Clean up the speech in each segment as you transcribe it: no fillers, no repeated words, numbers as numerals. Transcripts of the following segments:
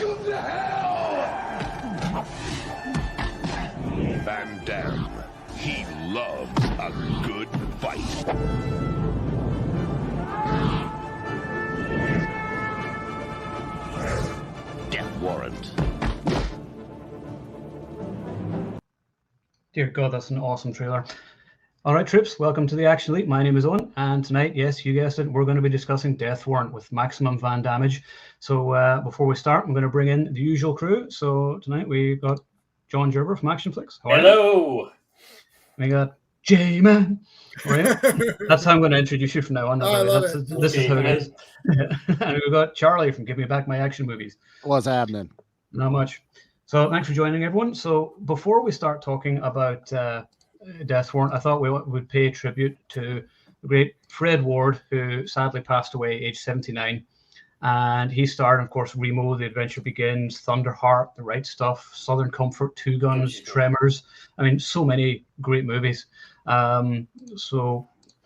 Welcome to hell! Van Damme, he loves a good fight. Death Warrant. Dear God, that's an awesome trailer. All right, troops, welcome to the Action Elite. My name is Owen, and tonight, yes, you guessed it, we're going to be discussing Death Warrant with maximum Van Damage. So before we start, I'm going to bring in the usual crew. So tonight we got John Gerber from Action Flicks. Hello. We got J-Man. Right? That's how I'm going to introduce you from now on. This is how it is. And we've got Charlie from Give Me Back My Action Movies. What's happening? Not much. So thanks for joining, everyone. So before we start talking about Death Warrant, I thought we would pay tribute to the great Fred Ward, who sadly passed away age 79. And he starred, of course, Remo, The Adventure Begins, Thunderheart, The Right Stuff, Southern Comfort, Two Guns, Tremors. I mean, so many great movies. Guys,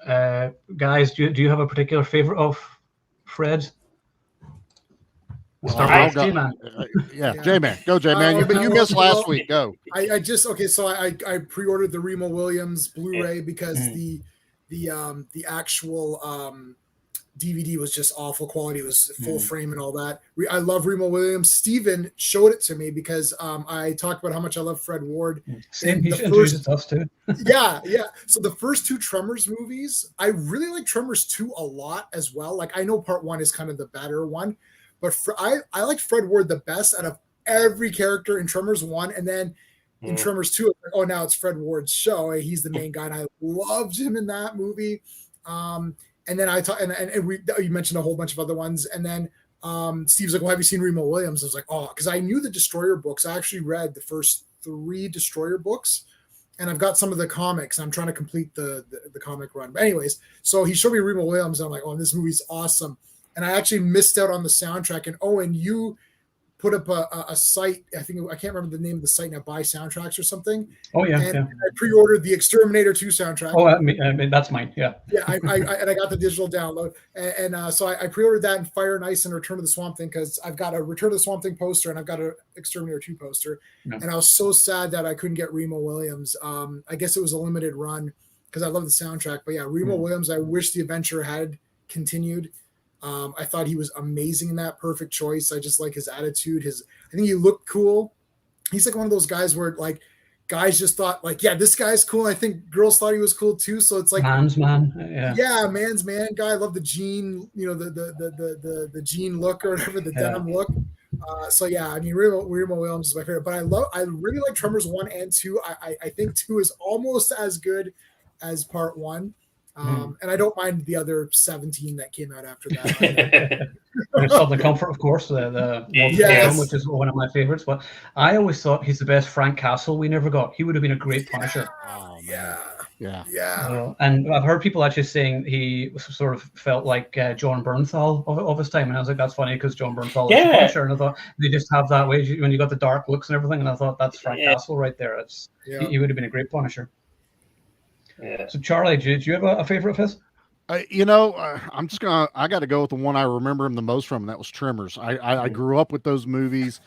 do you have a particular favorite of Fred's? We'll start with J-Man. J-Man. Go, J-Man. You missed last week. Go. So I pre-ordered the Remo Williams Blu-ray because the actual DVD was just awful quality. It was full frame and all that. I love Remo Williams. Steven showed it to me because I talked about how much I love Fred Ward. Same, he introduced us too. Yeah. So the first two Tremors movies, I really like Tremors 2 a lot as well. Like, I know part 1 is kind of the better one, but I like Fred Ward the best out of every character in Tremors 1. And then in Tremors 2, now it's Fred Ward's show. He's the main guy, and I loved him in that movie. And then you mentioned a whole bunch of other ones. And then Steve's like, well, have you seen Remo Williams? I was like, oh, because I knew the Destroyer books. I actually read the first 3 Destroyer books, and I've got some of the comics. I'm trying to complete the comic run. But anyways, so he showed me Remo Williams, and I'm like, oh, this movie's awesome. And I actually missed out on the soundtrack. And Owen, you put up a site. I can't remember the name of the site now. Buy soundtracks or something. Oh yeah. And I pre-ordered the Exterminator 2 soundtrack. Oh, I mean that's mine. Yeah. Yeah. I got the digital download, and so I pre-ordered that in Fire and Ice and Return of the Swamp Thing because I've got a Return of the Swamp Thing poster and I've got a Exterminator 2 poster. Yeah. And I was so sad that I couldn't get Remo Williams. I guess it was a limited run because I love the soundtrack. But yeah, Remo Williams. I wish the adventure had continued. I thought he was amazing in that. Perfect choice. I just like his attitude. I think he looked cool. He's like one of those guys where like guys just thought like, yeah, this guy's cool. I think girls thought he was cool too. So it's like man's man. Yeah, man's man guy. I love the jean, the jean look or whatever, the denim look. So yeah, I mean, Remo Williams is my favorite. But I really like Tremors 1 and 2. I think 2 is almost as good as part 1. And I don't mind the other 17 that came out after that. Southern Comfort, of course, the film, which is one of my favorites. But I always thought he's the best Frank Castle we never got. He would have been a great Punisher. Yeah. And I've heard people actually saying he sort of felt like John Bernthal of his time, and I was like, that's funny because John Bernthal is the Punisher, and I thought they just have that way when you got the dark looks and everything, and I thought that's Frank Castle right there. He would have been a great Punisher. Yeah. So Charlie, do you have a favorite of his? I got to go with the one I remember him the most from, and that was Tremors. I grew up with those movies.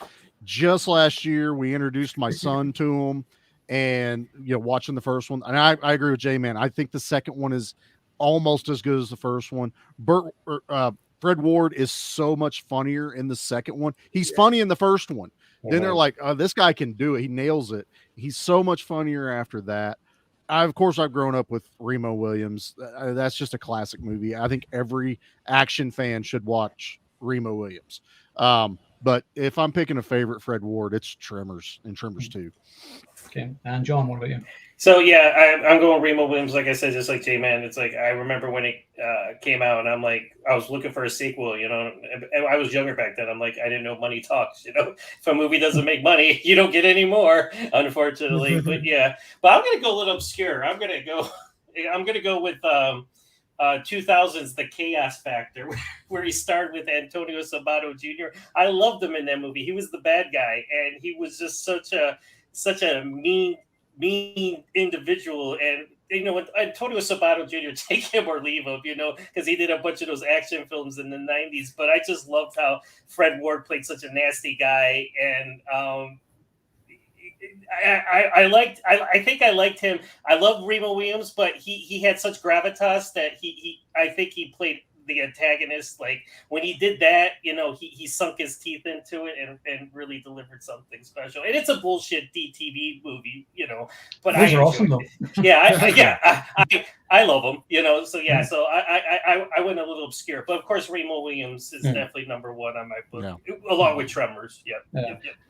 Just last year, we introduced my son to them, and watching the first one. And I agree with J-Man. I think the second one is almost as good as the first one. Fred Ward is so much funnier in the second one. He's funny in the first one. Then they're like, oh, this guy can do it. He nails it. He's so much funnier after that. Of course, I've grown up with Remo Williams. That's just a classic movie. I think every action fan should watch Remo Williams. But if I'm picking a favorite Fred Ward, it's Tremors and Tremors 2. Okay. And John, what about you? So, yeah, I'm going Remo Williams. Like I said, just like J-Man, it's like I remember when it came out, and I'm like, I was looking for a sequel, I was younger back then. I'm like, I didn't know money talks, If a movie doesn't make money, you don't get any more, unfortunately. But I'm going to go a little obscure. I'm going to go with 2000's The Chaos Factor, where he starred with Antonio Sabato Jr. I loved him in that movie. He was the bad guy, and he was just such a mean individual, and when Antonio Sabato Jr. take him or leave him, because he did a bunch of those action films in the '90s. But I just loved how Fred Ward played such a nasty guy, and I think I liked him. I love Remo Williams, but he had such gravitas that I think he played the antagonist. Like when he did that, he sunk his teeth into it and really delivered something special. And it's a bullshit DTV movie, but Those I are awesome though. Yeah, I love them, So yeah, so I went a little obscure, but of course Remo Williams is definitely number one on my book, along with Tremors. Yeah,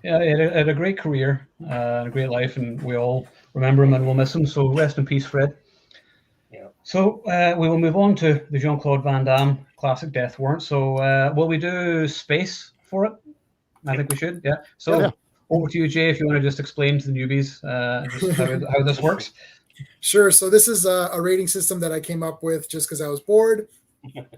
he had a great career, a great life, and we all remember him and we'll miss him. So rest in peace, Fred. Yeah. So we will move on to the Jean-Claude Van Damme classic Death Warrant. So will we do space for it? I think we should. Yeah. So over to you, Jay, if you want to just explain to the newbies just how this works. Sure. So this is a rating system that I came up with just because I was bored.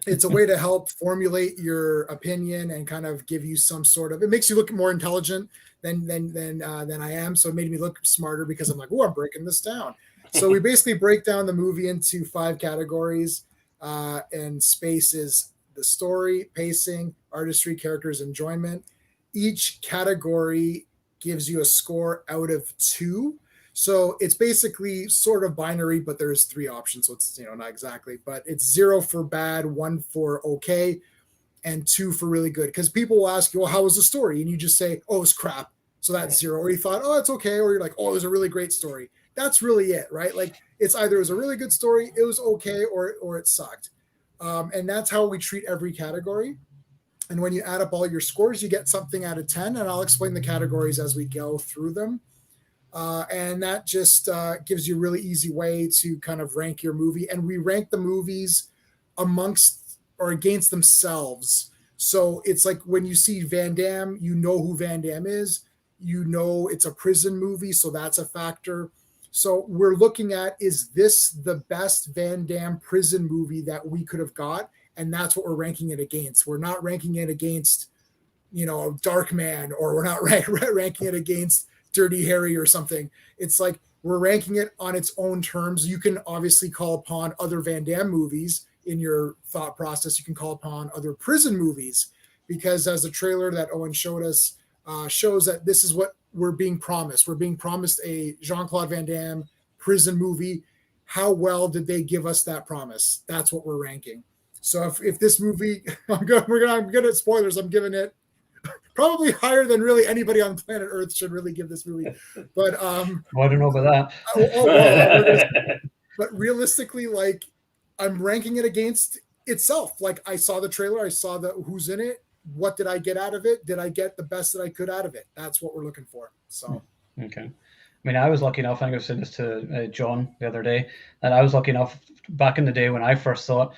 It's a way to help formulate your opinion and kind of give you some sort of. It makes you look more intelligent than I am. So it made me look smarter because I'm like, oh, I'm breaking this down. So we basically break down the movie into 5 categories, and space is the story, pacing, artistry, characters, enjoyment. Each category gives you a score out of 2. So it's basically sort of binary, but there's 3 options. So it's, not exactly, but it's 0 for bad, 1 for okay, and 2 for really good. Because people will ask you, well, how was the story? And you just say, oh, it's crap. So that's 0. Or you thought, oh, it's okay. Or you're like, oh, it was a really great story. That's really it, right? Like it's either it was a really good story, it was okay, or it sucked. And that's how we treat every category. And when you add up all your scores, you get something out of 10. And I'll explain the categories as we go through them. And that just gives you a really easy way to kind of rank your movie. And we rank the movies amongst or against themselves. So it's like when you see Van Damme, you know who Van Damme is. It's a prison movie, so that's a factor. So we're looking at, is this the best Van Damme prison movie that we could have got? And that's what we're ranking it against. We're not ranking it against, Dark Man, or we're not ranking it against Dirty Harry or something. It's like we're ranking it on its own terms. You can obviously call upon other Van Damme movies in your thought process. You can call upon other prison movies, because as the trailer that Owen showed us shows that this is what we're being promised. We're being promised a Jean-Claude Van Damme prison movie. How well did they give us that promise? That's what we're ranking. So if this movie, I'm good at spoilers. I'm giving it probably higher than really anybody on planet Earth should really give this movie. But I don't know about that. But realistically, like I'm ranking it against itself. Like I saw the trailer, I saw who's in it. What did I get out of it? Did I get the best that I could out of it? That's what we're looking for. So, okay. I mean, I was lucky enough, I think I was saying this to John the other day, that I was lucky enough back in the day when I first saw it,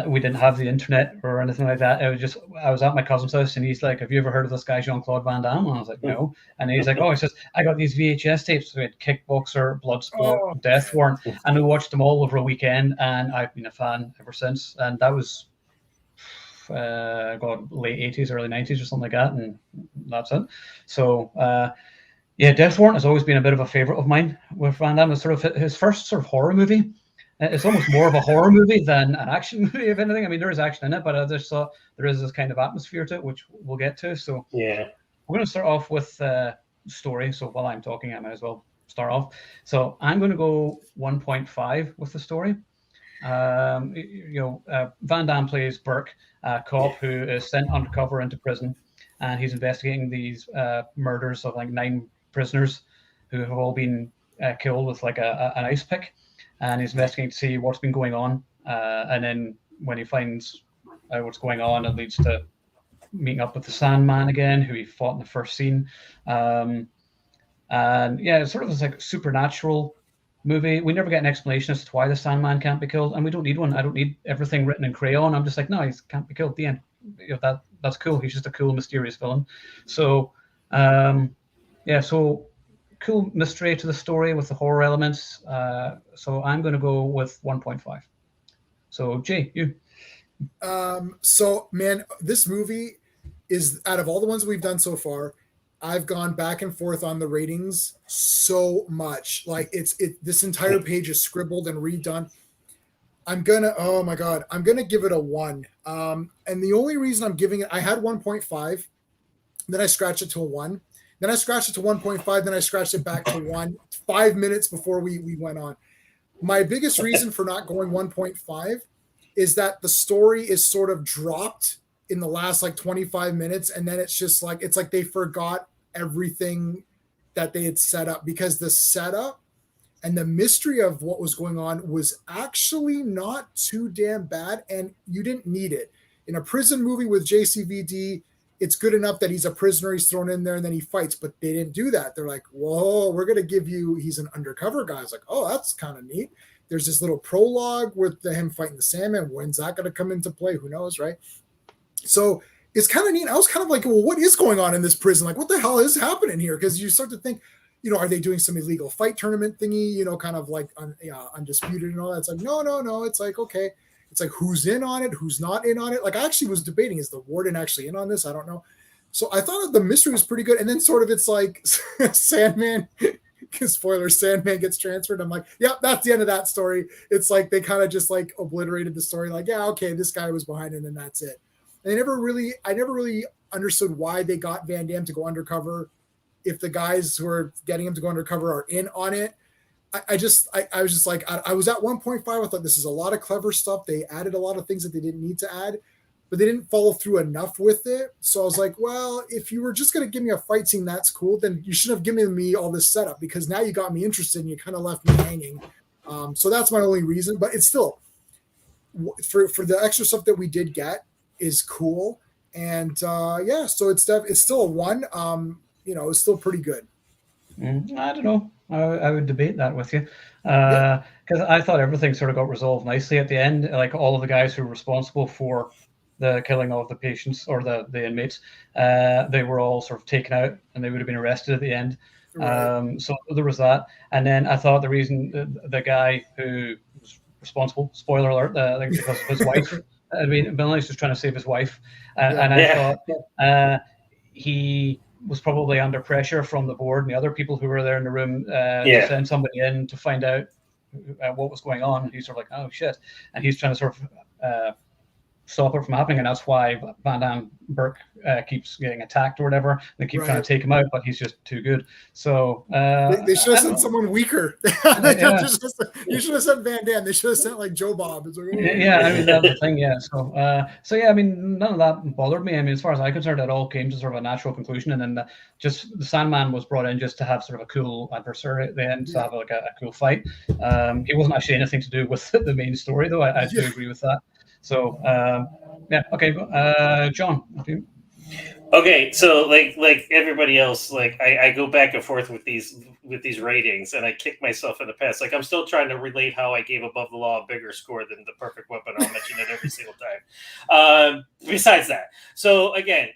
we didn't have the internet or anything like that. I was at my cousin's house and he's like, have you ever heard of this guy, Jean-Claude Van Damme? And I was like, no. And he's like, he says, I got these VHS tapes. So we had Kickboxer, Bloodsport, Death Warrant, and we watched them all over a weekend. And I've been a fan ever since. And that was late 80s, early 90s or something like that, and that's it. So Death Warrant has always been a bit of a favorite of mine with Van Damme. It's sort of his first sort of horror movie. It's almost more of a horror movie than an action movie, if anything. I mean, there is action in it, but I just thought there is this kind of atmosphere to it, which we'll get to. So we're going to start off with story. So while I'm talking, I might as well start off. So I'm going to go 1.5 with the story. Van Damme plays Burke, a cop who is sent undercover into prison, and he's investigating these murders of like 9 prisoners who have all been killed with like an ice pick, and he's investigating to see what's been going on. And then when he finds out what's going on, it leads to meeting up with the Sandman again, who he fought in the first scene. And it's sort of this like supernatural movie. We never get an explanation as to why the Sandman can't be killed, and we don't need one. I don't need everything written in crayon. I'm just like, no, he can't be killed. The end. That's cool. He's just a cool, mysterious villain. So, so cool mystery to the story with the horror elements. So I'm going to go with 1.5. So Jay, you. So man, this movie is, out of all the ones we've done so far, I've gone back and forth on the ratings so much. Like this entire page is scribbled and redone. Oh my God, I'm gonna give it a 1. And the only reason I'm giving it, I had 1.5, then I scratched it to a 1, then I scratched it to 1.5, then I scratched it back to 1 5 minutes before we went on. My biggest reason for not going 1.5 is that the story is sort of dropped in the last like 25 minutes, and then it's like they forgot everything that they had set up, because the setup and the mystery of what was going on was actually not too damn bad, and you didn't need it. In a prison movie with JCVD, it's good enough that he's a prisoner, he's thrown in there, and then he fights, but they didn't do that. They're like, whoa, we're going to give you, he's an undercover guy. It's like, oh, that's kind of neat. There's this little prologue with him fighting the Sandman. When's that going to come into play? Who knows, right? So it's kind of neat. I was kind of like, well, what is going on in this prison? Like, what the hell is happening here? Because you start to think, are they doing some illegal fight tournament thingy, kind of like Undisputed and all that? It's like, no. It's like, okay. It's like, who's in on it? Who's not in on it? Like, I actually was debating, is the warden actually in on this? I don't know. So I thought the mystery was pretty good. And then sort of it's like Sandman, spoiler, Sandman gets transferred. I'm like, yeah, that's the end of that story. It's like they kind of just like obliterated the story. Like, yeah, okay, this guy was behind it and that's it. And I never really understood why they got Van Damme to go undercover if the guys who are getting him to go undercover are in on it. I was just like, I was at 1.5. I thought this is a lot of clever stuff. They added a lot of things that they didn't need to add, but they didn't follow through enough with it. So I was like, well, if you were just going to give me a fight scene, that's cool. Then you shouldn't have given me all this setup, because now you got me interested and you kind of left me hanging. So that's my only reason, but it's still, for the extra stuff that we did get is cool. And yeah, so it's still a 1. It's still pretty good. I don't know. I would debate that with you, because I thought everything sort of got resolved nicely at the end. Like all of the guys who were responsible for the killing of the patients or the inmates, they were all sort of taken out and they would have been arrested at the end. Right. So there was that. And then I thought the reason the guy who was responsible, spoiler alert, because of his wife, I mean, Billy's just trying to save his wife. And I thought he was probably under pressure from the board and the other people who were there in the room to send somebody in to find out what was going on. He's sort of like, oh shit. And he's trying to sort of stop it from happening. And that's why Van Damme Burke keeps getting attacked or whatever. They keep trying to take him out, but he's just too good. So they should have sent someone weaker. You should have sent Van Damme. They should have sent like Joe Bob. It's like, I mean, that's the thing. Yeah. So yeah, I mean, none of that bothered me. I mean, as far as I'm concerned, it all came to sort of a natural conclusion. And then just the Sandman was brought in just to have sort of a cool adversary at the end, to have like a cool fight. He wasn't actually anything to do with the main story, though. I do agree with that. So yeah, okay, John. Okay, so like everybody else, like I go back and forth with these ratings, and I kick myself in the past. Like I'm still trying to relate how I gave Above the Law a bigger score than The Perfect Weapon. I'll mention it every single time. Besides that, so again,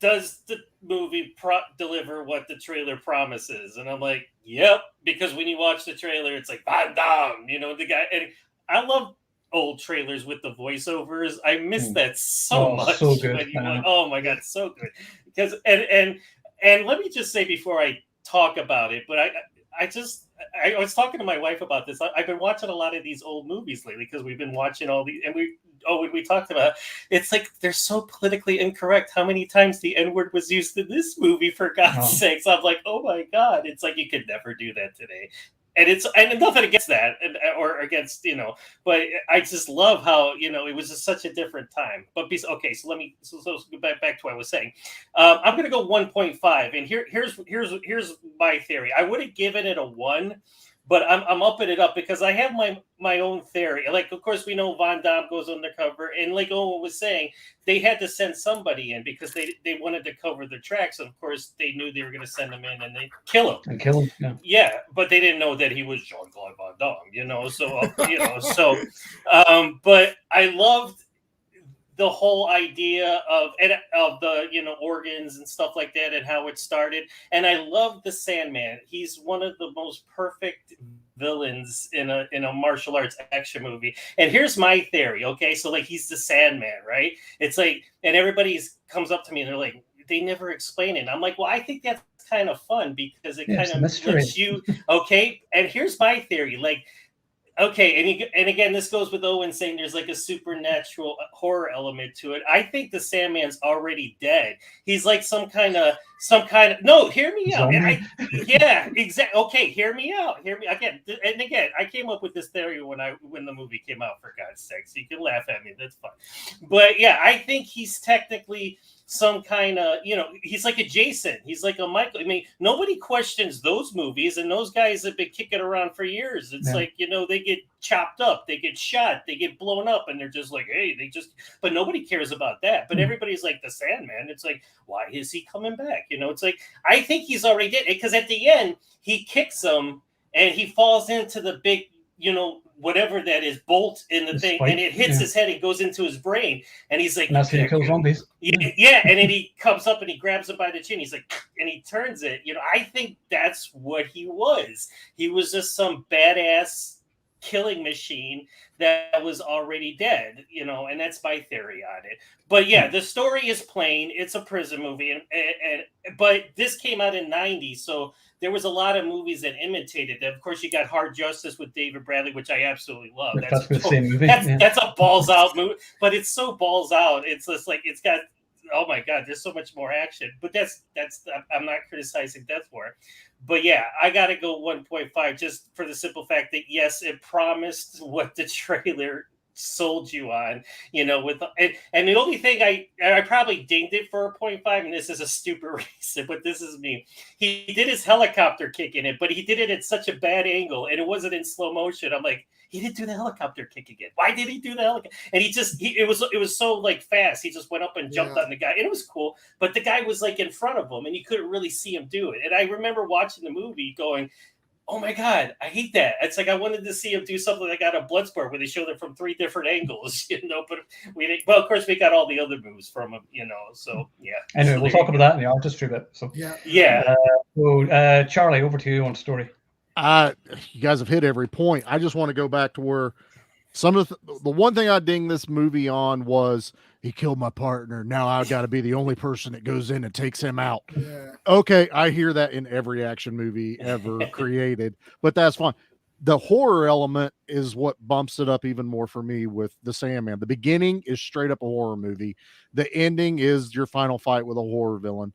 does the movie deliver what the trailer promises? And I'm like, yep, because when you watch the trailer, it's like Van Damme, the guy, and I love old trailers with the voiceovers. I miss that so much. So good. Oh my god, so good. Because and let me just say before I talk about it, but I was talking to my wife about this. I've been watching a lot of these old movies lately because we've been watching all these, and when we talked about it, it's like they're so politically incorrect. How many times the N-word was used in this movie, for God's sakes? I'm like, oh my god, it's like you could never do that today. And nothing against that, or against, but I just love how, it was just such a different time. But okay, so let me go back to what I was saying. I'm going to go 1.5, and here's my theory. I would have given it a 1, but I'm upping it up because I have my own theory. Like, of course, we know Van Damme goes undercover, and like Owen was saying, they had to send somebody in because they wanted to cover their tracks. And of course, they knew they were going to send him in and they kill him. Yeah, but they didn't know that he was Jean-Claude Van Damme. So but I loved the whole idea of the organs and stuff like that and how it started. And I love the Sandman. He's one of the most perfect villains in a martial arts action movie. And here's my theory. Okay, so like he's the Sandman, right? It's like, and everybody comes up to me and they're like, they never explain it. I'm like, well, I think that's kind of fun because it it's kind a of mystery. lets you, okay. And here's my theory, like, okay, and again, this goes with Owen saying there's like a supernatural horror element to it. I think the Sandman's already dead. He's like some kind of no. Hear me out. Zombie. Yeah, exactly. Okay, hear me out. Hear me again. And again, I came up with this theory when the movie came out. For God's sake, so you can laugh at me. That's fine. But yeah, I think he's technically some kind of, he's like a Jason. He's like a Michael. I mean, nobody questions those movies, and those guys have been kicking around for years. It's like, they get chopped up, they get shot, they get blown up, and they're just like, hey, but nobody cares about that. But everybody's like the Sandman. It's like, why is he coming back? It's like, I think he's already dead, because at the end he kicks him and he falls into the big, whatever that is, bolt in the thing, and it hits his head and goes into his brain, and he's like, and that's how you kill zombies. Yeah, and then he comes up and he grabs him by the chin. He's like, and he turns it. I think that's what he was. He was just some badass killing machine that was already dead, and that's my theory on it. But yeah, the story is plain. It's a prison movie, but this came out in '90, so there was a lot of movies that imitated that. Of course, you got Hard Justice with David Bradley, which I absolutely love. That's the same movie. That's a balls out movie, but it's so balls out. It's just like, it's got, oh my God, there's so much more action. But that's I'm not criticizing Death Warrant. But yeah, I got to go 1.5 just for the simple fact that, yes, it promised what the trailer sold you on, with and the only thing I probably dinged it for a 0.5, and this is a stupid reason, but this is me. He did his helicopter kick in it, but he did it at such a bad angle, and it wasn't in slow motion. I'm like, he didn't do the helicopter kick again. Why did he do the helicopter? And it was so like fast. He just went up and jumped on the guy, and it was cool. But the guy was like in front of him, and you couldn't really see him do it. And I remember watching the movie going, oh my God, I hate that. It's like I wanted to see him do something that got a Bloodsport where they showed it from 3 different angles, but we didn't. Well, of course, we got all the other moves from him, so yeah. Anyway, so we'll talk about that in the artistry bit. So yeah. Charlie, over to you on story. You guys have hit every point. I just want to go back to where some of the one thing I dinged this movie on was he killed my partner. Now I've got to be the only person that goes in and takes him out. Yeah. Okay, I hear that in every action movie ever created, but that's fine. The horror element is what bumps it up even more for me with the Sandman. The beginning is straight up a horror movie. The ending is your final fight with a horror villain.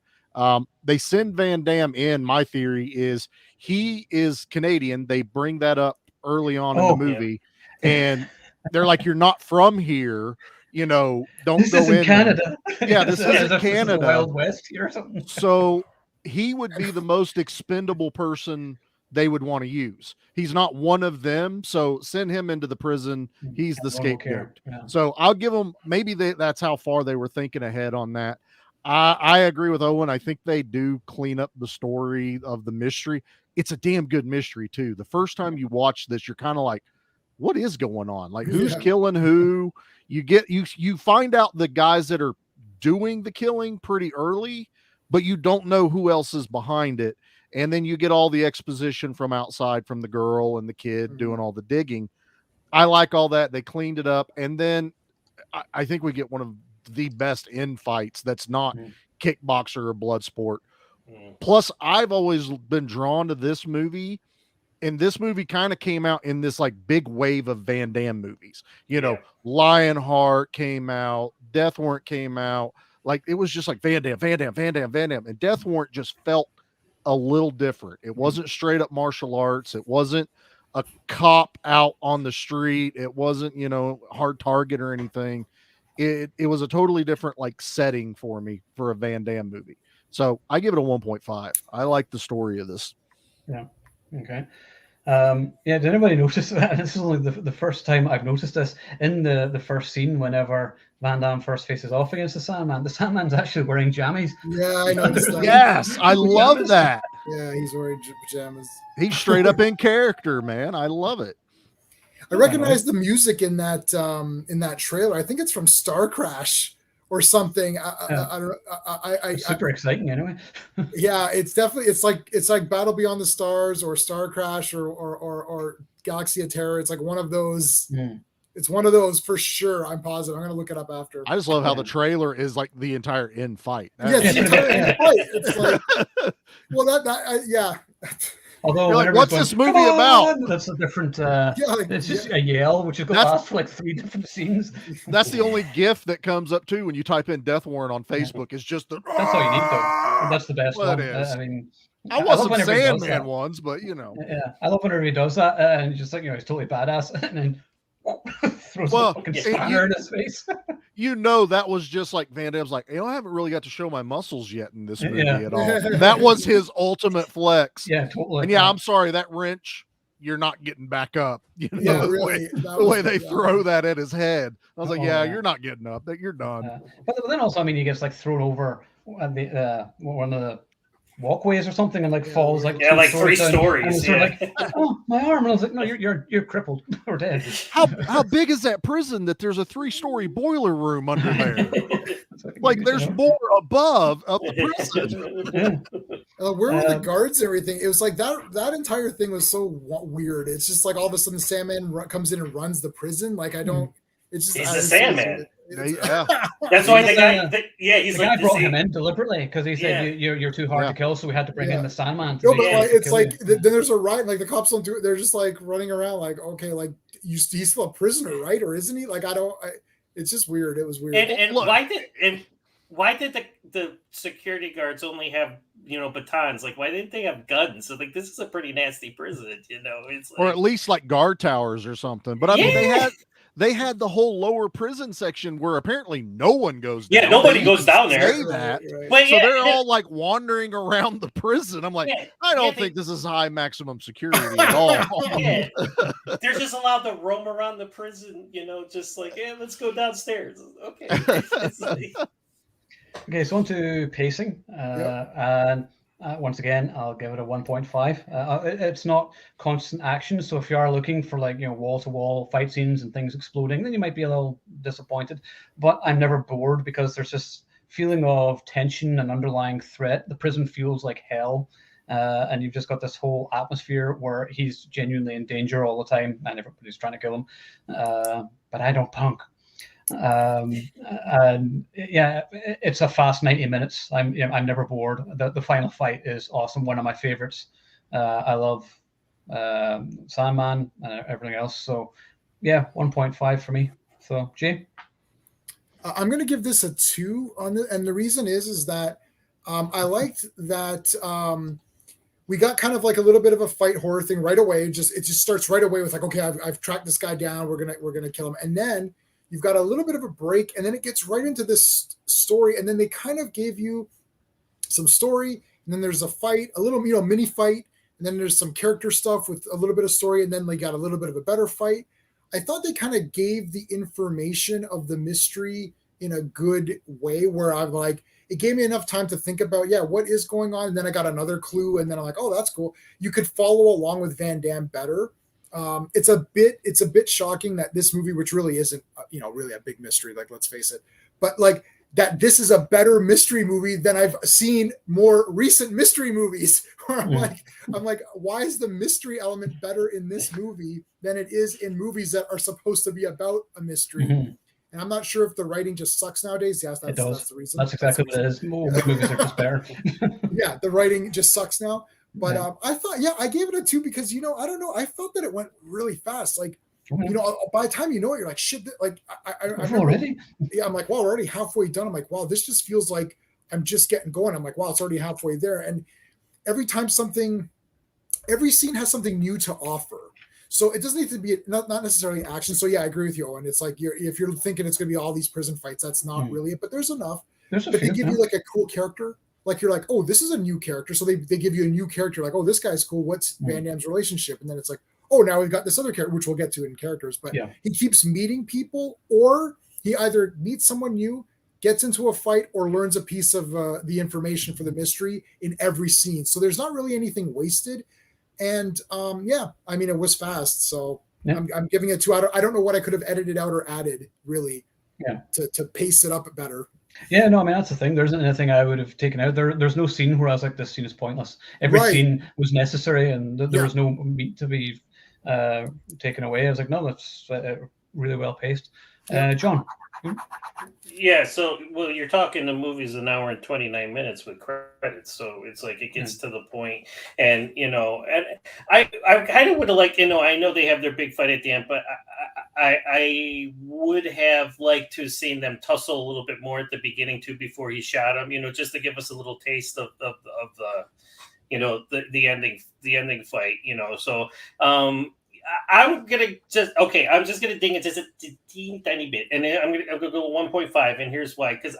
They send Van Damme in. My theory is he is Canadian. They bring that up early on in the movie, and they're like, "You're not from here, don't this go in Canada." Yeah, this isn't Canada. This is Wild West here or something. So he would be the most expendable person they would want to use. He's not one of them, so send him into the prison. He's the scapegoat. Yeah. So I'll give them, maybe that's how far they were thinking ahead on that. I agree with Owen. I think they do clean up the story of the mystery. It's a damn good mystery too. The first time you watch this, you're kind of like, what is going on? Like, who's killing who? You find out the guys that are doing the killing pretty early, but you don't know who else is behind it. And then you get all the exposition from outside, from the girl and the kid doing all the digging. I like all that. They cleaned it up. And then I think we get one of the best end fights that's not kickboxer or blood sport. Plus, I've always been drawn to this movie, and this movie kind of came out in this like big wave of Van Damme movies. Lionheart came out, Death Warrant came out. Like, it was just like Van Damme, and Death Warrant just felt a little different. It wasn't straight up martial arts. It wasn't a cop out on the street. It wasn't, hard target or anything. It was a totally different like setting for me for a Van Damme movie. So I give it a 1.5. I like the story of this. Yeah. Okay. Did anybody notice that? This is only the first time I've noticed this in the first scene. Whenever Van Damme first faces off against the Sandman's actually wearing jammies. Yeah, I noticed that. Yes, I love that. Yeah, he's wearing pajamas. He's straight up in character, man. I love it. I recognize the music in that trailer. I think it's from Star Crash or something. Super exciting, anyway. Yeah, it's definitely it's like Battle Beyond the Stars or Star Crash or Galaxy of Terror. It's like one of those. It's one of those for sure. I'm positive. I'm gonna look it up after. I just love how the trailer is like the entire end fight. Yeah, it's the entire end fight. It's like, well, yeah. Although, like, what's this movie about? That's a different. Like, it's just a yell, which is going to last for like 3 different scenes. That's the only GIF that comes up too when you type in Death Warrant on Facebook. Is just the. That's all you need, though. That's the best one. Is. I mean, I want some Sandman ones, but you know. Yeah, I love whenever he does that, and just like he's totally badass, and then throws a fucking spanner in his face. You know, that was just like Van Damme's like, I haven't really got to show my muscles yet in this movie at all. That was his ultimate flex. Yeah, totally. And I'm sorry, that wrench, you're not getting back up. You know, yeah, really. The way they throw that at his head. I was like, you're not getting up. You're done. But then also, I mean, he gets like thrown over one of the walkways or something, and like falls like like 3 stories. And sort of like, oh, my arm. And I was like, no, you're crippled or dead. How big is that prison that there's a 3-story boiler room under there? Like there's more above up the prison. Where were the guards and everything? It was like that entire thing was so weird. It's just like all of a sudden Sandman comes in and runs the prison. Like I don't. It's just he's the Sandman. Yeah, that's why the guy. He's the guy brought him in deliberately because he said you're too hard to kill, so we had to bring in the Sandman. No, but like, it's like then there's a riot. Like the cops don't do it. They're just like running around. Like okay, like he's still a prisoner, right? Or isn't he? Like it's just weird. It was weird. And why did the security guards only have batons? Like why didn't they have guns? So like this is a pretty nasty prison, It's like, or at least like guard towers or something. But I mean they had the whole lower prison section where apparently no one goes down. Yeah, nobody goes down there. Say that. But so they're all like wandering around the prison. I'm like, I don't think this is high maximum security at all. They're just allowed to roam around the prison, just like, let's go downstairs. Okay. Okay, so on to pacing. And once again, I'll give it a 1.5. It's not constant action, so if you are looking for like wall-to-wall fight scenes and things exploding, then you might be a little disappointed. But I'm never bored because there's this feeling of tension and underlying threat. The prison feels like hell, and you've just got this whole atmosphere where he's genuinely in danger all the time, and everybody's trying to kill him. But I don't punk. And yeah, it's a fast 90 minutes. I'm never bored. The final fight is awesome. One of my favorites. I love Sandman and everything else. So yeah, 1.5 for me. So Jay, I'm going to give this a 2 on the, and the reason is that I liked that we got kind of like a little bit of a fight horror thing right away. It just starts right away with like, okay, I've tracked this guy down. We're gonna kill him, and then you've got a little bit of a break, and then it gets right into this story, and then they kind of gave you some story, and then there's a fight, a little, mini fight, and then there's some character stuff with a little bit of story, and then they got a little bit of a better fight. I thought they kind of gave the information of the mystery in a good way where I'm like, it gave me enough time to think about, what is going on? And then I got another clue, and then I'm like, oh, that's cool. You could follow along with Van Damme better. It's a bit shocking that this movie, which really isn't, really a big mystery, like, let's face it, but like that this is a better mystery movie than I've seen more recent mystery movies where I'm like, why is the mystery element better in this movie than it is in movies that are supposed to be about a mystery? Mm-hmm. And I'm not sure if the writing just sucks nowadays. Yes, that's the reason. That's exactly what it is. Movies are just better. Yeah, the writing just sucks now. But I thought, I gave it a 2 because, I don't know. I felt that it went really fast. Like, by the time you're like, shit, like, I remember, already? Yeah, I'm like, wow, we're already halfway done. I'm like, wow, this just feels like I'm just getting going. I'm like, wow, it's already halfway there. And every scene has something new to offer. So it doesn't need to be not necessarily action. So yeah, I agree with you, Owen. It's like if you're thinking it's going to be all these prison fights, that's not really it. But there's enough. But they give you like a cool character. Like you're like, oh, this is a new character. So they give you a new character. Like, oh, this guy's cool. What's Van Damme's relationship? And then it's like, oh, now we've got this other character, which we'll get to in characters. But he keeps meeting people, or he either meets someone new, gets into a fight, or learns a piece of the information for the mystery in every scene. So there's not really anything wasted. And I mean, it was fast. So I'm giving it 2 out. I don't know what I could have edited out or added really to pace it up better. Yeah, no, I mean, that's the thing. There isn't anything I would have taken out. There's no scene where I was like, this scene is pointless. Every scene was necessary, and there was no meat to be taken away. I was like, no, that's really well paced. John. Yeah, so well, you're talking the movie's an hour and 29 minutes with credits, so it's like it gets to the point, and and I kind of would have liked, I know they have their big fight at the end, but I would have liked to have seen them tussle a little bit more at the beginning too before he shot him, just to give us a little taste of the the ending fight, so I'm just gonna ding it just a teeny tiny bit, and then I'm gonna go 1.5, and here's why. Because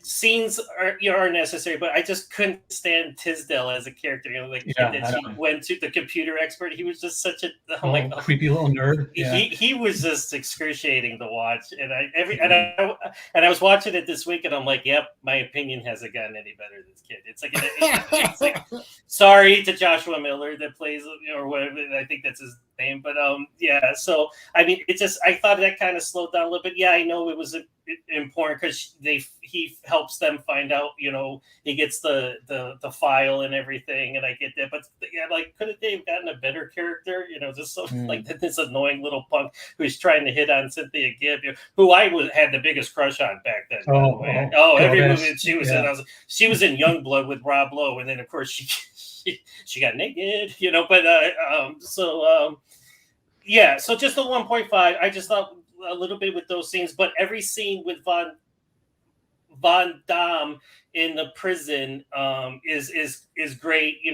scenes are necessary, but I just couldn't stand Tisdale as a character. She went to the computer expert. He was just such a creepy little nerd. Yeah. He was just excruciating to watch, and I was watching it this week, and I'm like, yep, my opinion hasn't gotten any better than this kid. It's like sorry to Joshua Miller that plays or whatever. I think that's his name, but So I mean, I thought that kind of slowed down a little bit. Yeah, I know it was important because he helps them find out. He gets the file and everything, and I get that. But couldn't they have gotten a better character? Just like this annoying little punk who's trying to hit on Cynthia Gibb, who I had the biggest crush on back then. Every movie she was in, she was in Youngblood with Rob Lowe, and then of course she got naked, But so just the 1.5. I just thought a little bit with those scenes, but every scene with Von Damme in the prison is great. You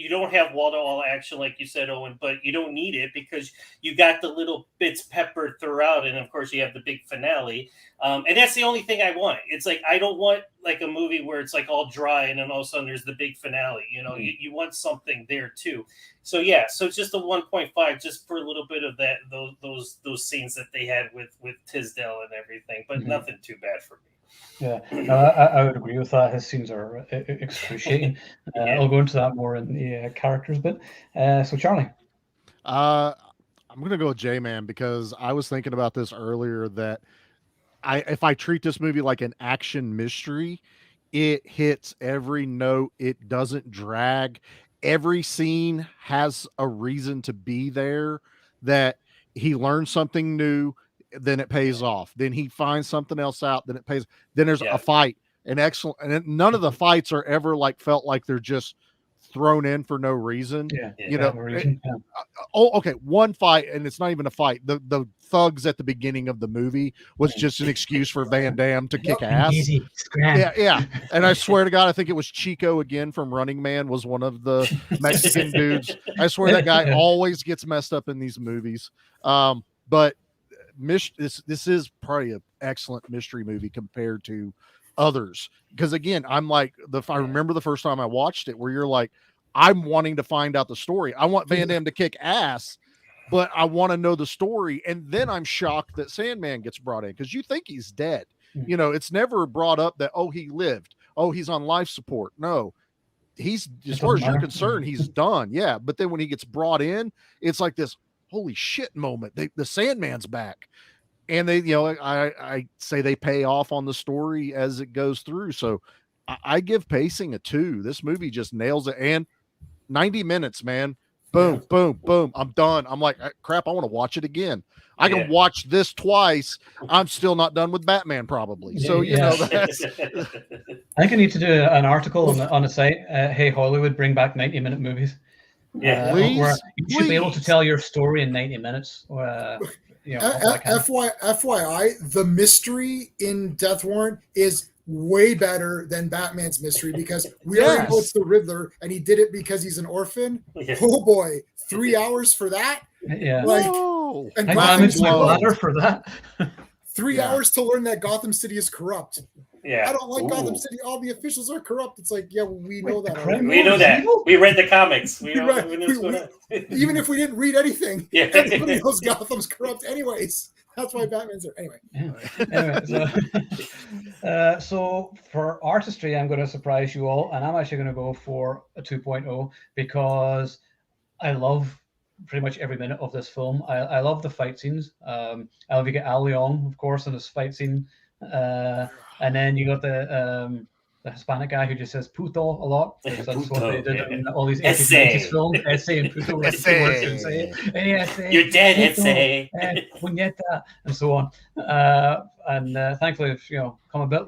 don't have wall-to-wall action like you said, Owen, but you don't need it because you got the little bits peppered throughout, and of course you have the big finale. And that's the only thing I want. It's like I don't want like a movie where it's like all dry and then all of a sudden there's the big finale. You want something there too. So just a 1.5 just for a little bit of that those scenes that they had with Tisdale and everything, but nothing too bad for me. Yeah, I would agree with that. His scenes are excruciating. I'll go into that more in the characters bit. So Charlie, I'm gonna go with J-Man because I was thinking about this earlier that if I treat this movie like an action mystery, it hits every note. It doesn't drag. Every scene has a reason to be there. That he learns something new, then it pays off. Then he finds something else out, then it pays. Then there's a fight, and none of the fights are ever felt like they're just thrown in for no reason. Okay, one fight, and it's not even a fight. The thugs at the beginning of the movie was just an excuse for Van Damme to kick ass. Easy. Yeah. And I swear to God, I think it was Chico again from Running Man was one of the Mexican dudes. I swear that guy always gets messed up in these movies. But this is probably an excellent mystery movie compared to others. Because again, I remember the first time I watched it where you're like, I'm wanting to find out the story. I want Van Damme to kick ass, but I want to know the story. And then I'm shocked that Sandman gets brought in because you think he's dead. It's never brought up that, he lived. He's on life support. No, he's, as far as you're concerned, he's done. Yeah. But then when he gets brought in, it's like this holy shit moment. The Sandman's back. And they, I say they pay off on the story as it goes through. So I give pacing a 2. This movie just nails it. And 90 minutes, man. Boom, boom, boom. I'm done. I'm like, crap, I want to watch it again. I can watch this twice. I'm still not done with Batman, probably. So, that's... I think I need to do an article on the site. Hey, Hollywood, bring back 90-minute movies. Please. Where you should be able to tell your story in 90 minutes. FYI, the mystery in Death Warrant is way better than Batman's mystery because we already know it's the Riddler and he did it because he's an orphan. Oh boy, 3 hours for that? Yeah. And Gotham's ladder for that. 3 hours to learn that Gotham City is corrupt. Yeah. I don't like Gotham City. All the officials are corrupt. It's like, we know that. We know that. We read the comics. We know even if we didn't read anything, everybody knows Gotham's corrupt anyways. That's why Batman's there. Anyway. So for Artistry, I'm going to surprise you all, and I'm actually going to go for a 2.0 because I love pretty much every minute of this film. I love the fight scenes. I love you get Al Leong, of course, in his fight scene. And then you got the Hispanic guy who just says puto a lot. That's what they did in all these 80s, Essay. 90s films. Essay and puto were the two words they would say. Hey, essay, You're dead, puto, essay. puñeta, and so on. And thankfully, we've come a bit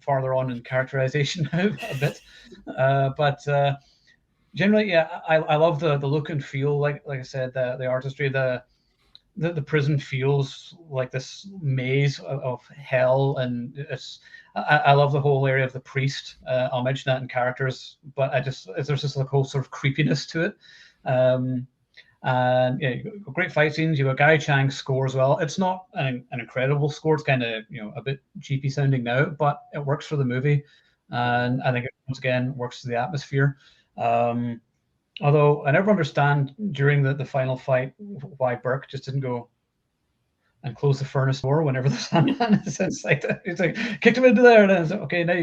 farther on in characterization now, a bit. But generally, yeah, I love the look and feel. Like I said, the artistry, the prison feels like this maze of hell, and I love the whole area of the priest. I'll mention that in characters, but there's just like a whole sort of creepiness to it. And yeah, great fight scenes. You have Guy Chang's score as well. It's not an incredible score. It's kind of a bit cheapy sounding now, but it works for the movie, and I think it once again works to the atmosphere. Although I never understand during the final fight why Burke just didn't go and close the furnace door whenever the Sandman is inside. He's like, kicked him into there, and then it's like, okay, now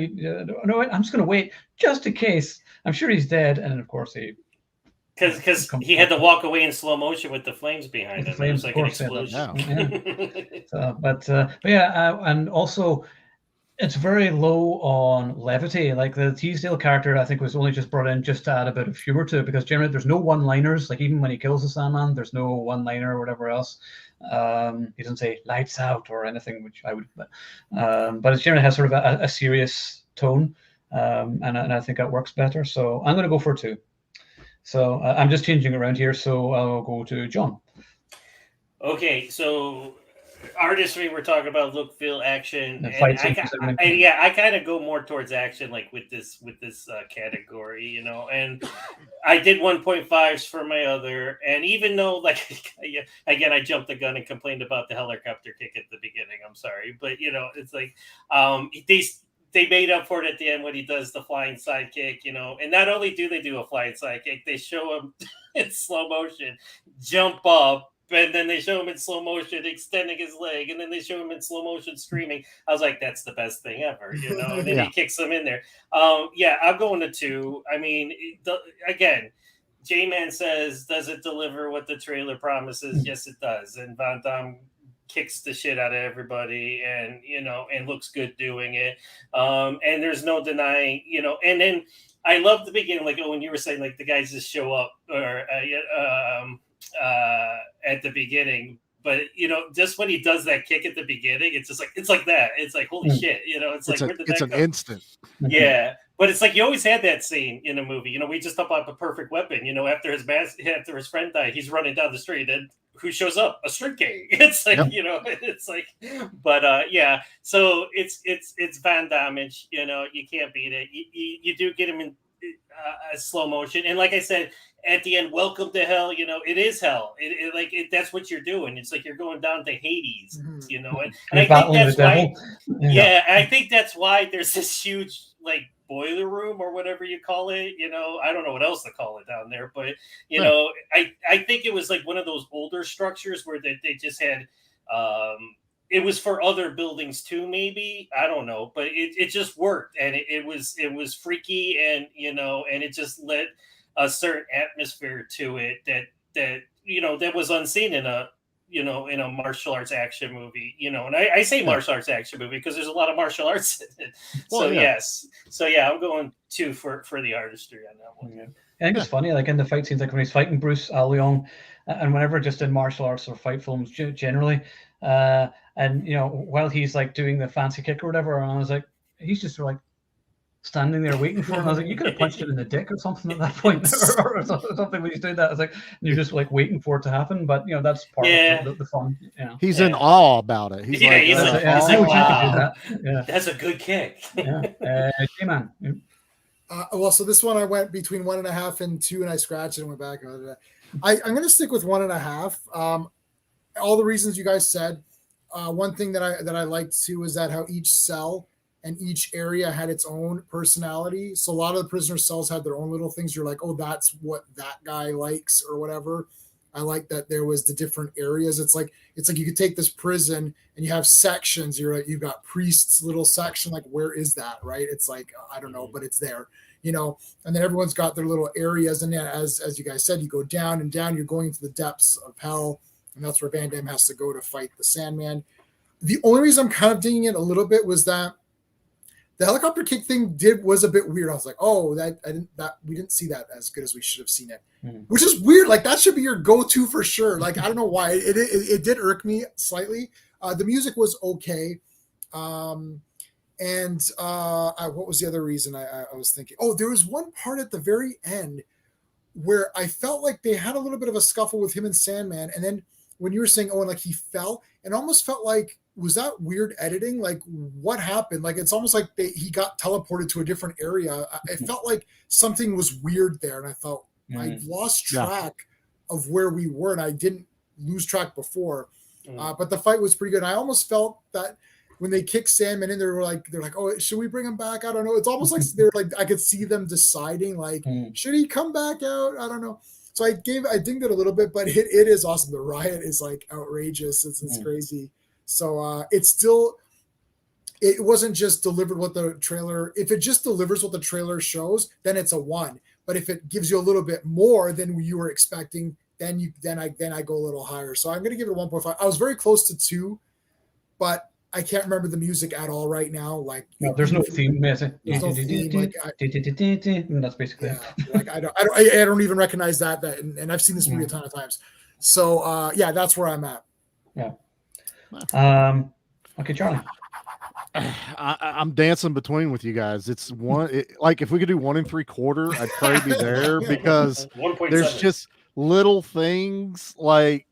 no, I'm just going to wait just in case. I'm sure he's dead, and then of course because he had to walk away in slow motion with the flames behind him. Flames, it was like an explosion. Yeah. But yeah, and also it's very low on levity. Like the Teasdale character, I think, was only just brought in just to add a bit of humor to it, because generally there's no one-liners. Like even when he kills the Sandman, there's no one-liner or whatever else. He doesn't say "lights out" or anything, which I would. But it generally has sort of a serious tone, and I think that works better. So I'm going to go for 2. So I'm just changing around here. So I'll go to John. Okay, so artistry, we're talking about look, feel, action, And and fight I scenes. I kind of go more towards action, like with this category, and I did 1.5s for my other, and even though again I jumped the gun and complained about the helicopter kick at the beginning, I'm sorry, but it's like they made up for it at the end when he does the flying sidekick, and not only do they do a flying sidekick, they show him in slow motion jump up. And then they show him in slow motion extending his leg, and then they show him in slow motion screaming. I was like, "That's the best thing ever," And then he kicks him in there. Yeah, I'll go into 2. I mean, again, J-Man says, "Does it deliver what the trailer promises?" Yes, it does. And Van Damme kicks the shit out of everybody, and and looks good doing it. And there's no denying, And then I love the beginning, like when you were saying, like the guys just show up, or at the beginning, but just when he does that kick at the beginning, it's like that. It's like holy shit, It's like where did that an come? instant. Yeah, but it's like you always had that scene in a movie. We just talked about The Perfect Weapon. After his friend died, he's running down the street, and who shows up? A street gang. It's like it's like, but yeah. So it's Van Damme. You can't beat it. You do get him in slow motion, and like I said at the end, welcome to hell. It is hell. That's what you're doing. It's like you're going down to Hades. And I think that's why. Yeah, I think that's why there's this huge boiler room or whatever you call it. I don't know what else to call it down there, but I think it was like one of those older structures where they just had. It was for other buildings too, maybe. I don't know, but it just worked, and it was freaky, and and it just lit a certain atmosphere to it that was unseen in a in a martial arts action movie, and I say martial arts action movie because there's a lot of martial arts in it. So yes, I'm going 2 for the artistry on that one. Yeah. I think it's funny, like in the fight scenes, like when he's fighting Bruce Allion, and whenever just in martial arts or fight films generally, and while he's like doing the fancy kick or whatever, and I was like, he's just like standing there waiting for him. I was like, you could have punched him in the dick or something at that point, or something when he's doing that. I was like, you're just like waiting for it to happen, but that's part of the fun. He's in awe about it. He's wow, that's a good kick. J-Man. Well, so this one I went between 1.5 and 2, and I scratched it and went back. I'm going to stick with 1.5. All the reasons you guys said. One thing that I liked too was that how each cell and each area had its own personality. So a lot of the prisoner cells had their own little things. You're like, oh, that's what that guy likes or whatever. I like that there was the different areas. It's like you could take this prison and you have sections. You've got priests little section. Like, where is that? Right? It's like, I don't know, but it's there. And then everyone's got their little areas. And then as you guys said, you go down and down. You're going into the depths of hell, and that's where Van Damme has to go to fight the Sandman. The only reason I'm kind of digging it a little bit was that the helicopter kick thing was a bit weird. I was like, oh, we didn't see that as good as we should have seen it, which is weird. Like that should be your go-to for sure. Like I don't know why it did irk me slightly. The music was okay, and what was the other reason I was thinking? Oh, there was one part at the very end where I felt like they had a little bit of a scuffle with him and Sandman, and then when you were saying, oh, and like he fell, it almost felt like, was that weird editing? Like what happened? Like it's almost like he got teleported to a different area. It felt like something was weird there, and I thought I lost track of where we were, and I didn't lose track before. But the fight was pretty good. And I almost felt that when they kicked Sandman in, they're like, oh, should we bring him back? I don't know. It's almost like they're like, I could see them deciding, like, should he come back out? I don't know. So I dinged it a little bit, but it is awesome. The riot is like outrageous. It's crazy. So it wasn't just delivered what the trailer. If it just delivers what the trailer shows, then it's a 1. But if it gives you a little bit more than you were expecting, then I go a little higher. So I'm going to give it a 1.5. I was very close to 2, but I can't remember the music at all right now. Like there's no theme. There's no theme. Like, that's basically it. Like I don't even recognize that and I've seen this movie a ton of times. So that's where I'm at. Yeah. Okay, Charlie. I'm dancing between with you guys. It's like if we could do 1 3/4, I'd probably be there because there's just little things like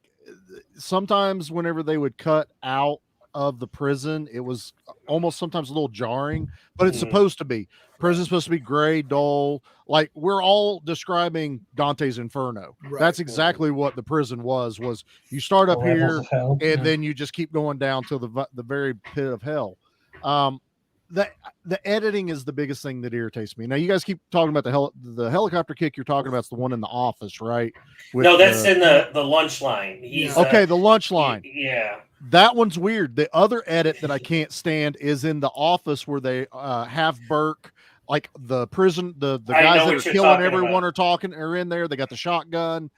sometimes whenever they would cut out of the prison, it was almost sometimes a little jarring, but it's supposed to be. Prison's supposed to be gray, dull. Like we're all describing Dante's Inferno. Right. That's exactly what the prison was you start up here and then you just keep going down to the very pit of hell. The editing is the biggest thing that irritates me. Now you guys keep talking about the helicopter kick you're talking about is the one in the office, right? No, that's in the lunch line. The lunch line. Yeah. That one's weird. The other edit that I can't stand is in the office where they have Burke, like the prison, the guys that are killing everyone are in there. They got the shotgun.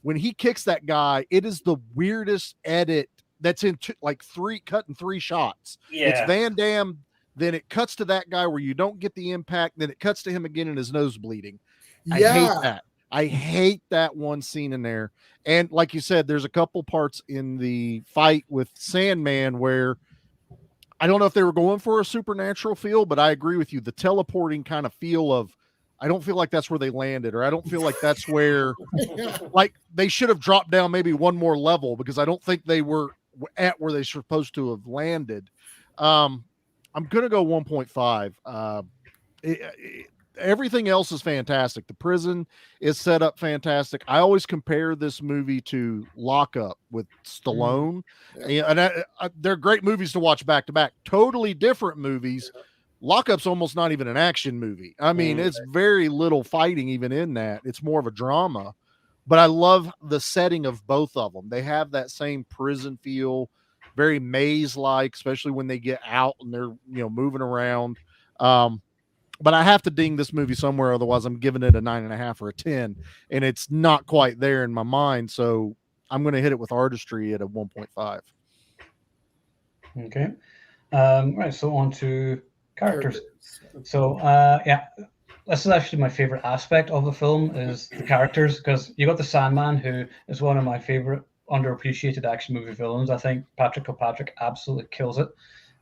When he kicks that guy, it is the weirdest edit that's in cut in 3 shots. Yeah. It's Van Damme, then it cuts to that guy where you don't get the impact, then it cuts to him again and his nose bleeding. I hate that. I hate that one scene in there. And like you said, there's a couple parts in the fight with Sandman where I don't know if they were going for a supernatural feel, but I agree with you. The teleporting kind of feel of, I don't feel like that's where they landed, or I don't feel like that's where, like they should have dropped down maybe one more level because I don't think they were at where they're supposed to have landed. I'm going to go 1.5. Everything else is fantastic. The prison is set up fantastic. I always compare this movie to Lock Up with Stallone. And they're great movies to watch back to back. Totally different movies. Lock Up's almost not even an action movie. I mean, it's very little fighting even in that. It's more of a drama. But I love the setting of both of them. They have that same prison feel, very maze-like, especially when they get out and they're moving around. But I have to ding this movie somewhere, otherwise I'm giving it a 9.5 or a 10, and it's not quite there in my mind. So I'm going to hit it with Artistry at a 1.5. Okay. Right. So on to characters. So this is actually my favorite aspect of the film is the characters, because you got the Sandman, who is one of my favorite underappreciated action movie villains. I think Patrick Kilpatrick absolutely kills it.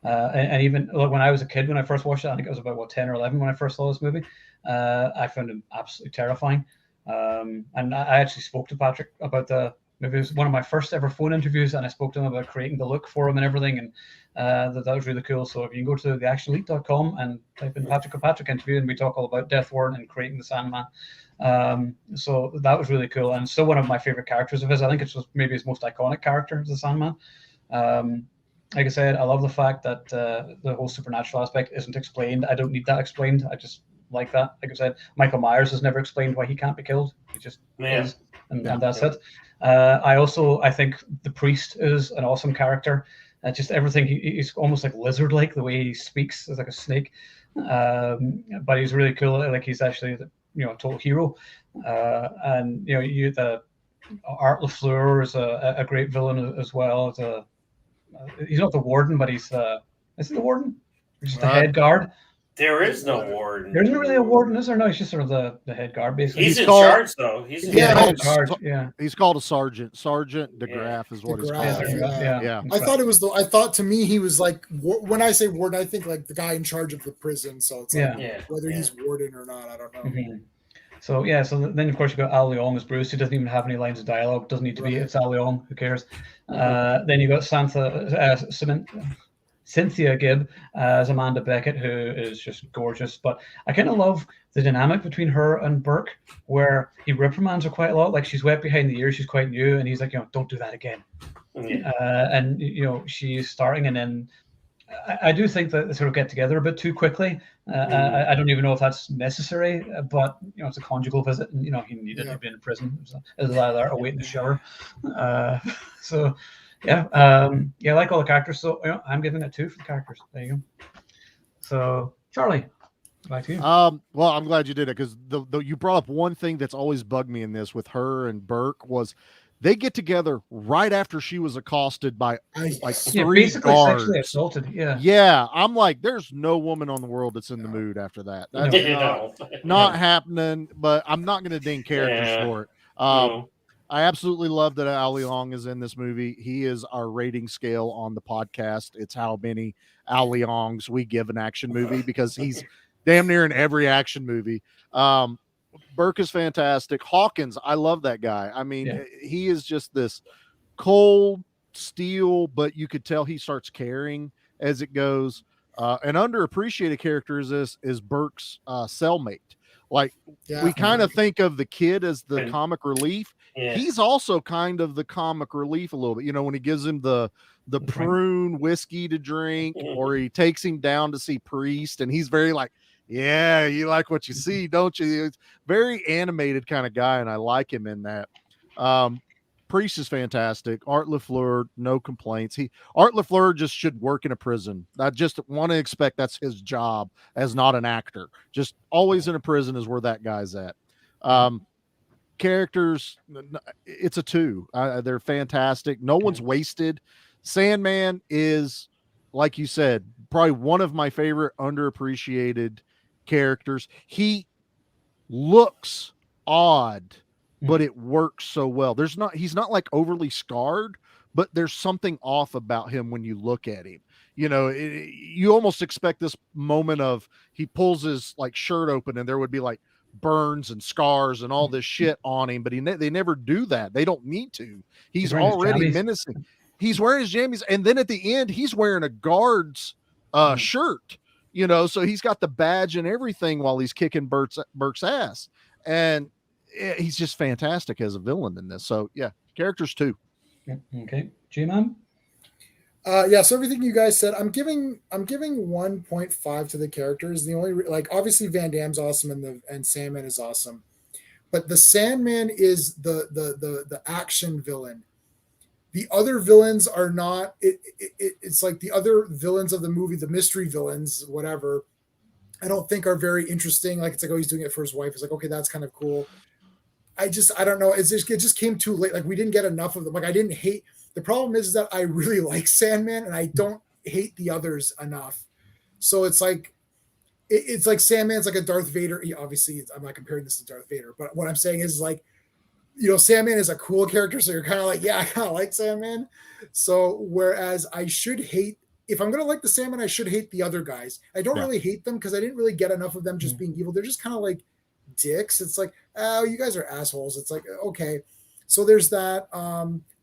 And even when I was a kid, when I first watched it, I think I was about 10 or 11 when I first saw this movie. I found him absolutely terrifying. And I actually spoke to Patrick about the movie. It was one of my first ever phone interviews, and I spoke to him about creating the look for him and everything. And that was really cool. So if you can go to theactionelite.com and type in Patrick Kilpatrick interview, and we talk all about Death Warrant and creating the Sandman. So that was really cool, and still one of my favorite characters of his. I think it's just maybe his most iconic character, the Sandman. Like I said, I love the fact that the whole supernatural aspect isn't explained. I don't need that explained. I just like that. Like I said, Michael Myers has never explained why he can't be killed. He just is, and that's it. I think the priest is an awesome character. Just everything. He's almost like lizard-like. The way he speaks is like a snake. But he's really cool. Like he's actually a total hero. And the Art LaFleur is a great villain as well. He's not the warden, but he's is he the warden? He's just the head guard. There is no warden. There isn't really a warden, is there? No, he's just sort of the head guard, basically. He's in called- charge, though. He's in Yeah, he's charge. in charge. Yeah. He's called a sergeant. Sergeant DeGraff is what he's DeGraff, called. yeah. Yeah. I thought it was I thought to me he was like when I say warden, I think like the guy in charge of the prison. So it's like Yeah. whether he's warden or not, I don't know. Mhm. So yeah, so then of course you got Al Leong as Bruce, who doesn't even have any lines of dialogue. Doesn't need to be. Right. It's Al Leong. Who cares? Then you got Cynthia Gibb as Amanda Beckett, who is just gorgeous. But I kind of love the dynamic between her and Burke, where he reprimands her quite a lot. Like she's wet behind the ears, she's quite new, and he's like, don't do that again. Yeah. And she's starting, and then I do think that they sort of get together a bit too quickly. I don't even know if that's necessary, but it's a conjugal visit, and he needed to be in prison. There's a lot of that away in the shower. So yeah, I like all the characters. So I'm giving it 2 for the characters. There you go. So Charlie, back to you. Well, I'm glad you did it because you brought up one thing that's always bugged me in this with her and Burke was they get together right after she was accosted by like 3 basically guards. sexually assaulted. Yeah, I'm like, there's no woman on the world that's in the mood after that. That's not happening. But I'm not going to ding characters for it. I absolutely love that Al Leong is in this movie. He is our rating scale on the podcast. It's how many Al Leongs we give an action movie because he's damn near in every action movie. Burke is fantastic. Hawkins, I love that guy. I mean, he is just this cold steel, but you could tell he starts caring as it goes. An underappreciated character is Burke's cellmate. Like we kind of think of the kid as the comic relief. Yeah. He's also kind of the comic relief a little bit. When he gives him the prune whiskey to drink, or he takes him down to see Priest, and he's very like, yeah, you like what you see, don't you? It's very animated kind of guy, and I like him in that. Priest is fantastic. Art LaFleur, no complaints. Art LaFleur just should work in a prison. I just want to expect that's his job as not an actor. Just always in a prison is where that guy's at. Characters, it's a 2. They're fantastic. No one's wasted. Sandman is, like you said, probably one of my favorite underappreciated characters. He looks odd, but it works so well. He's not like overly scarred, but there's something off about him when you look at him. You almost expect this moment of he pulls his like shirt open and there would be like burns and scars and all this shit on him, but they never do that. They don't need to. He's already menacing. He's wearing his jammies, and then at the end, he's wearing a guard's shirt. So he's got the badge and everything while he's kicking Burke's ass, and he's just fantastic as a villain in this. So yeah, characters 2. Okay, G-Man. So everything you guys said, I'm giving 1.5 to the characters. The only obviously Van Damme's awesome and Sandman is awesome, but the Sandman is the action villain. The other villains are not. It's like the other villains of the movie, the mystery villains, whatever. I don't think are very interesting. Like it's like, oh, he's doing it for his wife. It's like, okay, that's kind of cool. I don't know. It just came too late. Like we didn't get enough of them. Like I didn't hate. The problem is that I really like Sandman and I don't hate the others enough. So it's like Sandman's like a Darth Vader. Obviously, I'm not comparing this to Darth Vader, but what I'm saying is like, Sandman is a cool character. So you're kind of like, yeah, I kind of like Sandman. So whereas I should hate, if I'm going to like the Sandman, I should hate the other guys. I don't really hate them because I didn't really get enough of them just being evil. They're just kind of like dicks. It's like, oh, you guys are assholes. It's like, okay. So there's that.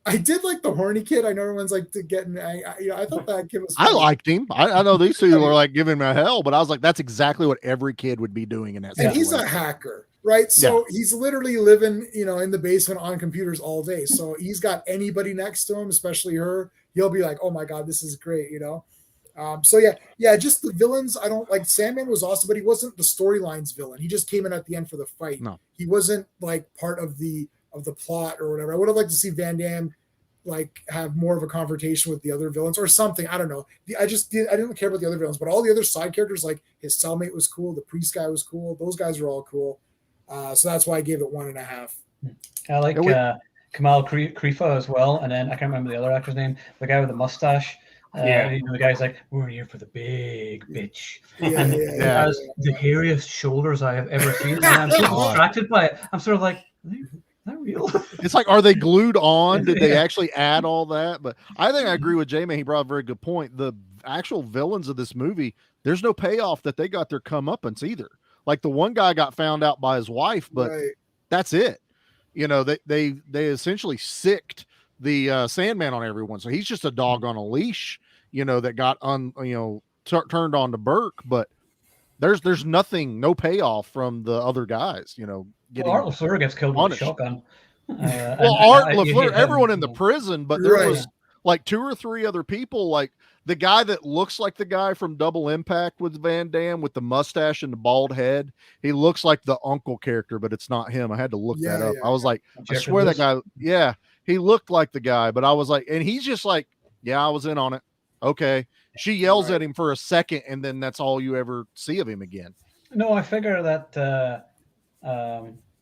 I did like the horny kid. I know everyone's like getting. I thought that kid was. I liked him. I know these two were like giving him a hell, but I was like, that's exactly what every kid would be doing in that. And he's a hacker, right? So he's literally living, in the basement on computers all day. So he's got anybody next to him, especially her. He'll be like, "Oh my god, this is great," So just the villains. I don't like. Sandman was awesome, but he wasn't the storyline's villain. He just came in at the end for the fight. No, he wasn't like part of the plot or whatever. I would have liked to see Van Damme like have more of a confrontation with the other villains or something. I don't know. I didn't care about the other villains, but all the other side characters, like his cellmate was cool. The priest guy was cool. Those guys are all cool. So that's why I gave it 1.5. I like Kamal Krifa as well. And then I can't remember the other actor's name, the guy with the mustache. The guy's like, we're here for the big bitch. Yeah, And yeah, it yeah. has the hairiest shoulders I have ever seen. And I'm so distracted by it. I'm sort of like, is that real? It's like, are they glued on? Did they actually add all that? But I think I agree with J-Man. He brought up a very good point. The actual villains of this movie, there's no payoff that they got their comeuppance either. Like the one guy got found out by his wife, but that's it. They essentially sicked the Sandman on everyone. So he's just a dog on a leash, that got turned on to Burke, but there's nothing, no payoff from the other guys, getting Art LaFleur gets killed with a shotgun. Art LaFleur, everyone in the prison, but there was like 2 or 3 other people, like the guy that looks like the guy from Double Impact with Van Damme with the mustache and the bald head. He looks like the uncle character, but it's not him. I had to look that up. I was like, I swear that guy, he looked like the guy, but I was like, and he's just like, I was in on it. Okay. She yells at him for a second, and then that's all you ever see of him again. No, I figure that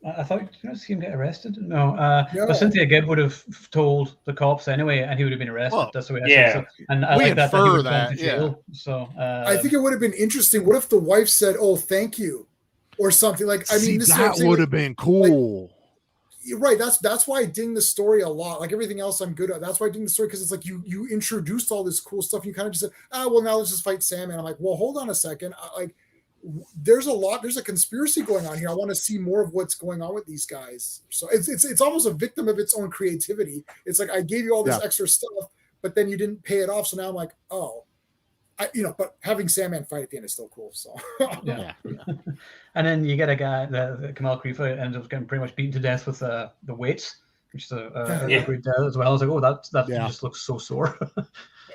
I thought you see him get arrested. No, but Cynthia Gibb would have told the cops anyway, and he would have been arrested. Well, that's the way I see it. And I like that he would have gone to jail. So I think it would have been interesting. What if the wife said, "Oh, thank you," or something like? I mean, that would have been cool. Like, you're right. That's why I ding the story a lot. Like everything else, I'm good at. That's why I ding the story, because it's like you introduced all this cool stuff. And you kind of just said, well, now let's just fight Sam. And I'm like, well, hold on a second. There's a conspiracy going on here. I want to see more of what's going on with these guys. So it's almost a victim of its own creativity. It's like, I gave you all this extra stuff, but then you didn't pay it off. So now I'm like, but having Sandman fight at the end is still cool. So yeah. And then you get a guy, the Kamal Krifa ends up getting pretty much beaten to death with the weights, which is a great death as well. I was like, oh, that just looks so sore.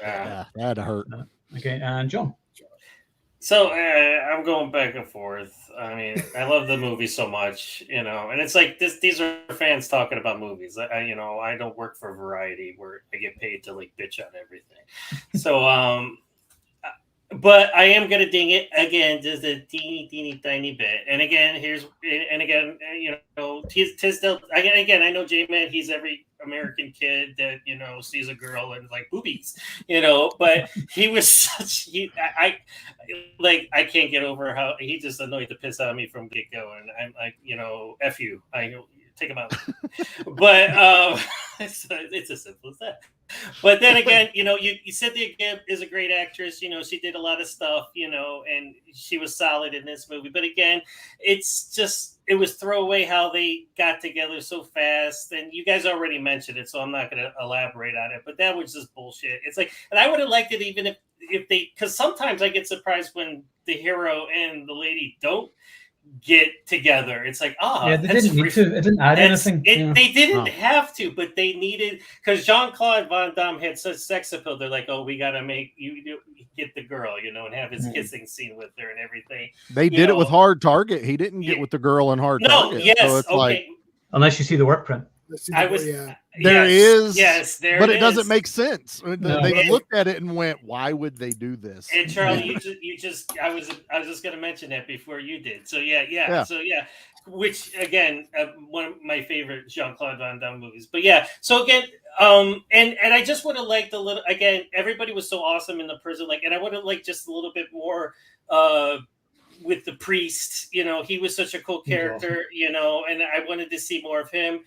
That had to hurt. Okay, and John. So I'm going back and forth. I mean, I love the movie so much, and it's like these are fans talking about movies. I don't work for Variety where I get paid to like bitch on everything. So, but I am gonna ding it again, just a teeny tiny bit. And again, Tisdale. Again, I know J-Man. He's every American kid that sees a girl and like boobies, But he was such. I can't get over how he just annoyed the piss out of me from get go. And I'm like, F you. Take him out. But it's as simple as that. But then again, you Cynthia Gibb is a great actress. She did a lot of stuff, and she was solid in this movie. But again, it was throwaway how they got together so fast. And you guys already mentioned it, so I'm not going to elaborate on it. But that was just bullshit. It's like, and I would have liked it even if they, because sometimes I get surprised when the hero and the lady don't get together. It's like, they didn't need to. It didn't add anything. They didn't have to, but they needed, because Jean-Claude Van Damme had such sex appeal. They're like, oh, we got to make you get the girl, and have his kissing scene with her and everything. They did it with Hard Target. He didn't get with the girl in Hard Target. Yes, so it's like, unless you see the work print. There is, but it doesn't make sense. They looked at it and went, "Why would they do this?" And Charlie, I was just going to mention that before you did. So so which again, one of my favorite Jean-Claude Van Damme movies. But so again, and I just would have liked a little. Again, everybody was so awesome in the prison, and I would have liked just a little bit more. With the priest, he was such a cool character, and I wanted to see more of him.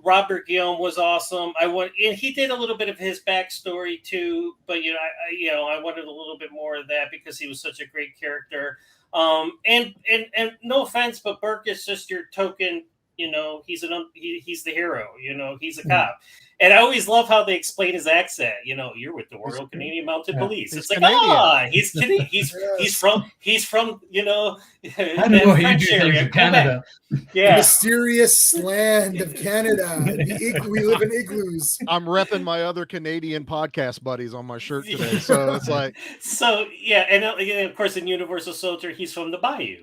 Robert Guillaume was awesome. And he did a little bit of his backstory too, but I wanted a little bit more of that because he was such a great character. And no offense, but Burke is just your token. He's the hero. He's a cop. And I always love how they explain his accent. You're with the Royal Canadian Mounted Police. It's like, he's Canadian. He's from I know you do things in Canada. The mysterious land of Canada. We live in igloos. I'm repping my other Canadian podcast buddies on my shirt today, so it's like, and of course in Universal Soldier, he's from the Bayou.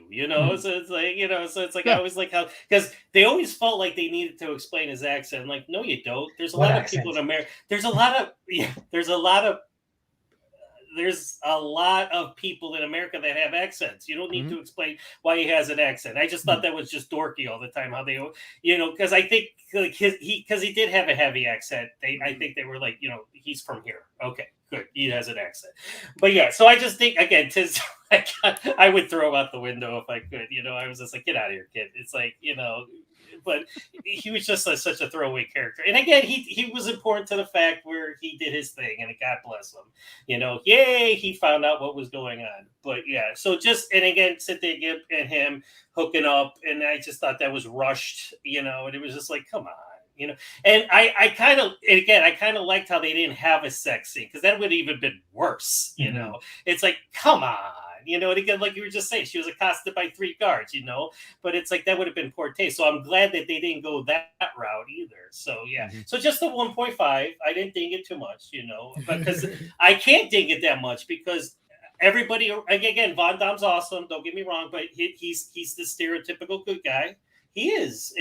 So it's like, so it's like I always like how, because they always felt like they needed to explain his accent. Like, no, you don't. There's a lot of people in America. There's a lot of people in America that have accents. You don't need to explain why he has an accent. I just thought that was just dorky all the time. How they, because I think like he did have a heavy accent. I think they were like, he's from here. Okay, good. He has an accent. But yeah, so I just think again, I would throw him out the window if I could. I was just like, get out of here, kid. It's like, but he was just such a throwaway character. And again, he was important to the fact where he did his thing, and God bless him. Yay, he found out what was going on. But yeah, so and again, Cynthia Gibb and him hooking up, and I just thought that was rushed, and it was just like, come on. And I kind of liked how they didn't have a sex scene, because that would have even been worse. It's like, come on. And again, like you were just saying, she was accosted by 3 guards, but it's like that would have been poor taste. So I'm glad that they didn't go that route either. So yeah, so just the 1.5. I didn't ding it too much, because I can't ding it that much because everybody, again, Van Damme's awesome. Don't get me wrong, but he's the stereotypical good guy. He is,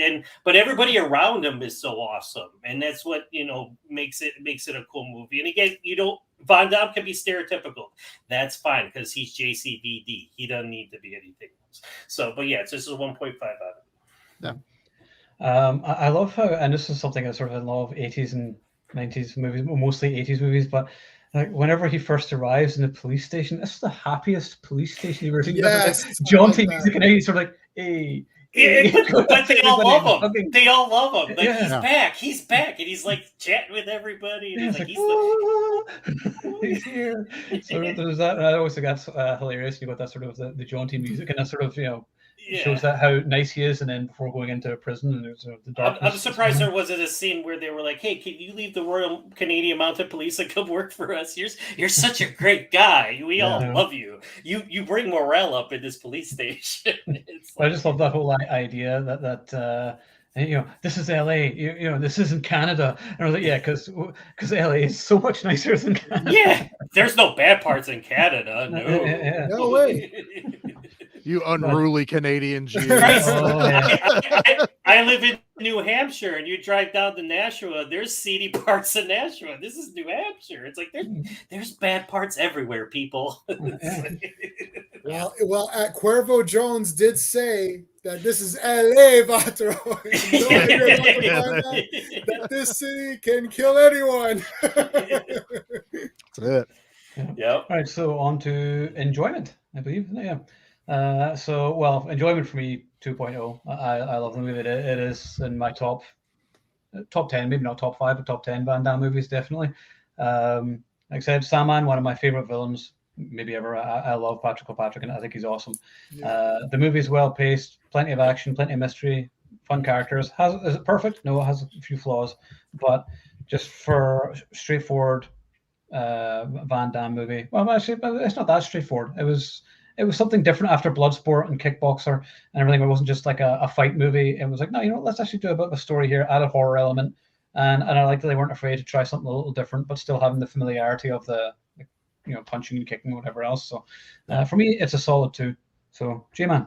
but everybody around him is so awesome, and that's what makes it a cool movie. And again, Van Damme can be stereotypical. That's fine because he's JCVD. He doesn't need to be anything else. So, but yeah, it's just a 1.5 out of it. Yeah. I love how, and this is something I sort of in love of 80s and 90s movies, mostly 80s movies, but like whenever he first arrives in the police station, this is the happiest police station you've ever seen. Yes, jaunty music, and he's sort of like, hey. Yeah, but they all love him. They all love him. Like Yeah. he's back. He's back, and he's like chatting with everybody. And Yeah, he's here. So there's that. I always think that's hilarious. You got that sort of the jaunty music, and that sort of shows that how nice he is. And then before going into a prison, and there's the darkness. I'm surprised there wasn't a scene where they were like, "Hey, can you leave the Royal Canadian Mounted Police and come work for us? You're such a great guy. We all love you. You bring morale up in this police station." I just love that whole idea that this is LA. This isn't Canada. And I was like, yeah, because LA is so much nicer than Canada. Yeah, there's no bad parts in Canada. No, No way. You unruly Canadian Jews. I live in New Hampshire, and you drive down to Nashua. There's seedy parts of Nashua. This is New Hampshire. It's like there's bad parts everywhere, people. Well, Cuervo Jones did say that this is LA, Vato. That this city can kill anyone. That's it. Yep. All right, so on to enjoyment, I believe. Yeah. Enjoyment for me 2.0. I love the movie. It is in my top 10, maybe not top 5, but top 10 Van Damme movies, definitely. Like I said, Sandman, one of my favorite villains maybe ever. I love Patrick Kilpatrick, and I think he's awesome. Yeah. The movie is well paced, plenty of action, plenty of mystery, fun characters. Is it perfect? No, it has a few flaws, but just for straightforward Van Damme movie. Well, actually, it's not that straightforward. It was something different after Bloodsport and Kickboxer and everything. It wasn't just like a fight movie. It was like, no, let's actually do a bit of a story here, add a horror element. And I like that they weren't afraid to try something a little different, but still having the familiarity of the punching and kicking and whatever else. So for me, it's a solid 2. So J-Man.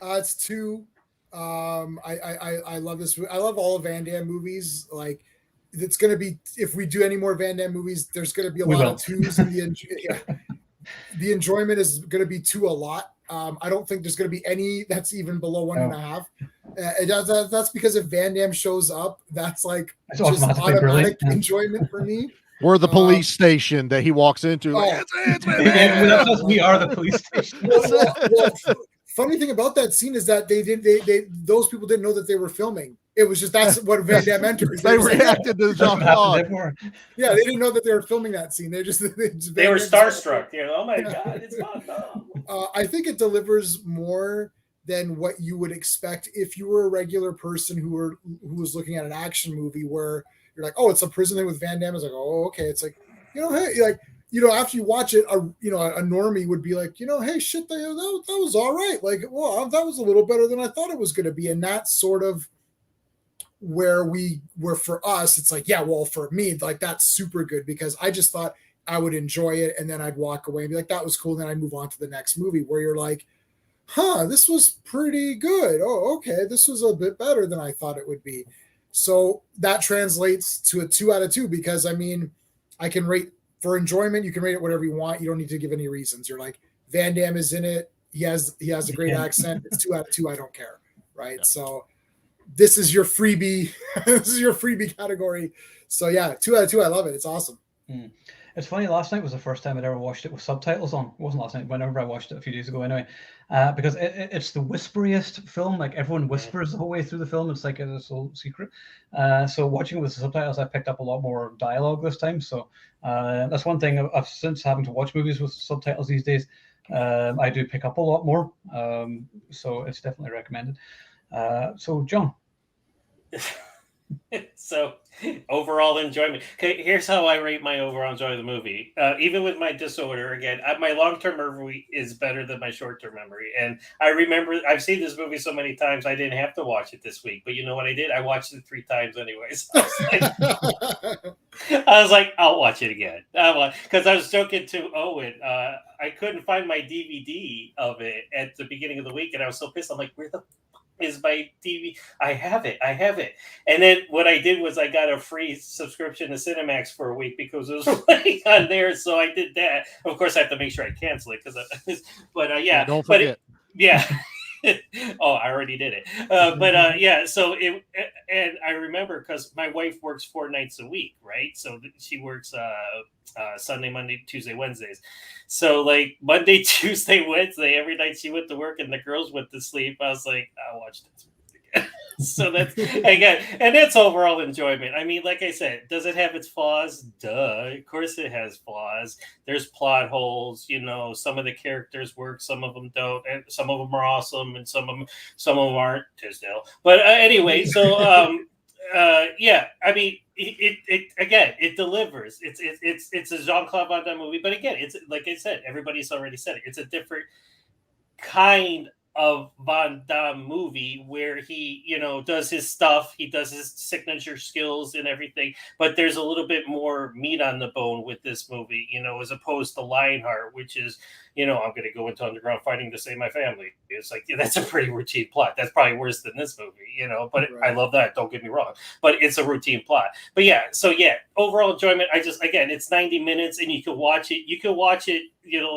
It's 2. I love this. I love all of Van Damme movies. Like, it's going to be, if we do any more Van Damme movies, there's going to be a lot of 2s in the The enjoyment is going to be 2 a lot. I don't think there's going to be any that's even below 1.5. That's because if Van Damme shows up, that's like just automatic enjoyment for me. We're the police station that he walks into. We are the police station. Funny thing about that scene is that those people didn't know that they were filming. It was just that's what Van Damme enters. They reacted to Jean-Claude. Yeah, they didn't know that they were filming that scene. They were starstruck. Oh my God, it's Van Damme. I think it delivers more than what you would expect if you were a regular person who was looking at an action movie where you're like, oh, it's a prison thing with Van Damme. It's like, oh, okay. It's like, hey, like, after you watch it, a normie would be like, hey, shit, that was all right. Like, well, that was a little better than I thought it was going to be. And that's sort of where we were for us. It's like, yeah, well, for me, like, that's super good because I just thought I would enjoy it. And then I'd walk away and be like, that was cool. And then I'd move on to the next movie where you're like, this was pretty good. Oh, okay. This was a bit better than I thought it would be. So that translates to a 2 out of 2 because, I mean, I can rate for enjoyment. You can rate it whatever you want. You don't need to give any reasons. You're like, Van Damme is in it. He has a great accent. It's 2 out of 2. I don't care. Right. Yeah. So this is your freebie. This is your freebie category. So yeah, 2 out of 2. I love it. It's awesome. It's funny. Last night was the first time I'd ever watched it with subtitles on. It wasn't last night. Whenever I watched it a few days ago, anyway, because it's the whisperiest film. Like everyone whispers the whole way through the film. It's like it's a secret. So watching it with the subtitles, I picked up a lot more dialogue this time. So that's one thing I've since having to watch movies with subtitles these days. I do pick up a lot more. So it's definitely recommended. So John. So overall enjoyment. Okay, here's how I rate my overall enjoyment of the movie. Even with my disorder, again, my long-term memory is better than my short-term memory. And I remember I've seen this movie so many times I didn't have to watch it this week. But you know what I did? I watched it 3 times anyways. I was like, I'll watch it again. Because I was joking to Owen. I couldn't find my DVD of it at the beginning of the week, and I was so pissed. I'm like, where the is my TV? I have it. And then what I did was I got a free subscription to Cinemax for a week because it was playing on there. So I did that. Of course, I have to make sure I cancel it yeah. Don't forget. Yeah. Oh, I already did it. Yeah. So and I remember because my wife works 4 nights a week, right? So she works Sunday, Monday, Tuesday, Wednesdays. So like Monday, Tuesday, Wednesday, every night she went to work and the girls went to sleep. I was like, I'll watch this movie again. So that's again, and that's overall enjoyment. I mean, like I said, does it have its flaws? Duh. Of course it has flaws. There's plot holes, some of the characters work, some of them don't, and some of them are awesome, and some of them aren't, Tisdale. But anyway, so yeah, I mean, it delivers. It's a Jean-Claude Van Damme movie, but again, it's like I said, everybody's already said it. It's a different kind of Van Damme movie where he, does his stuff, he does his signature skills and everything, but there's a little bit more meat on the bone with this movie, as opposed to Lionheart, which is, I'm going to go into underground fighting to save my family. It's like, that's a pretty routine plot. That's probably worse than this movie, but right. I love that. Don't get me wrong, but it's a routine plot. But yeah, so yeah, overall enjoyment. Again, it's 90 minutes and you can watch it. You can watch it,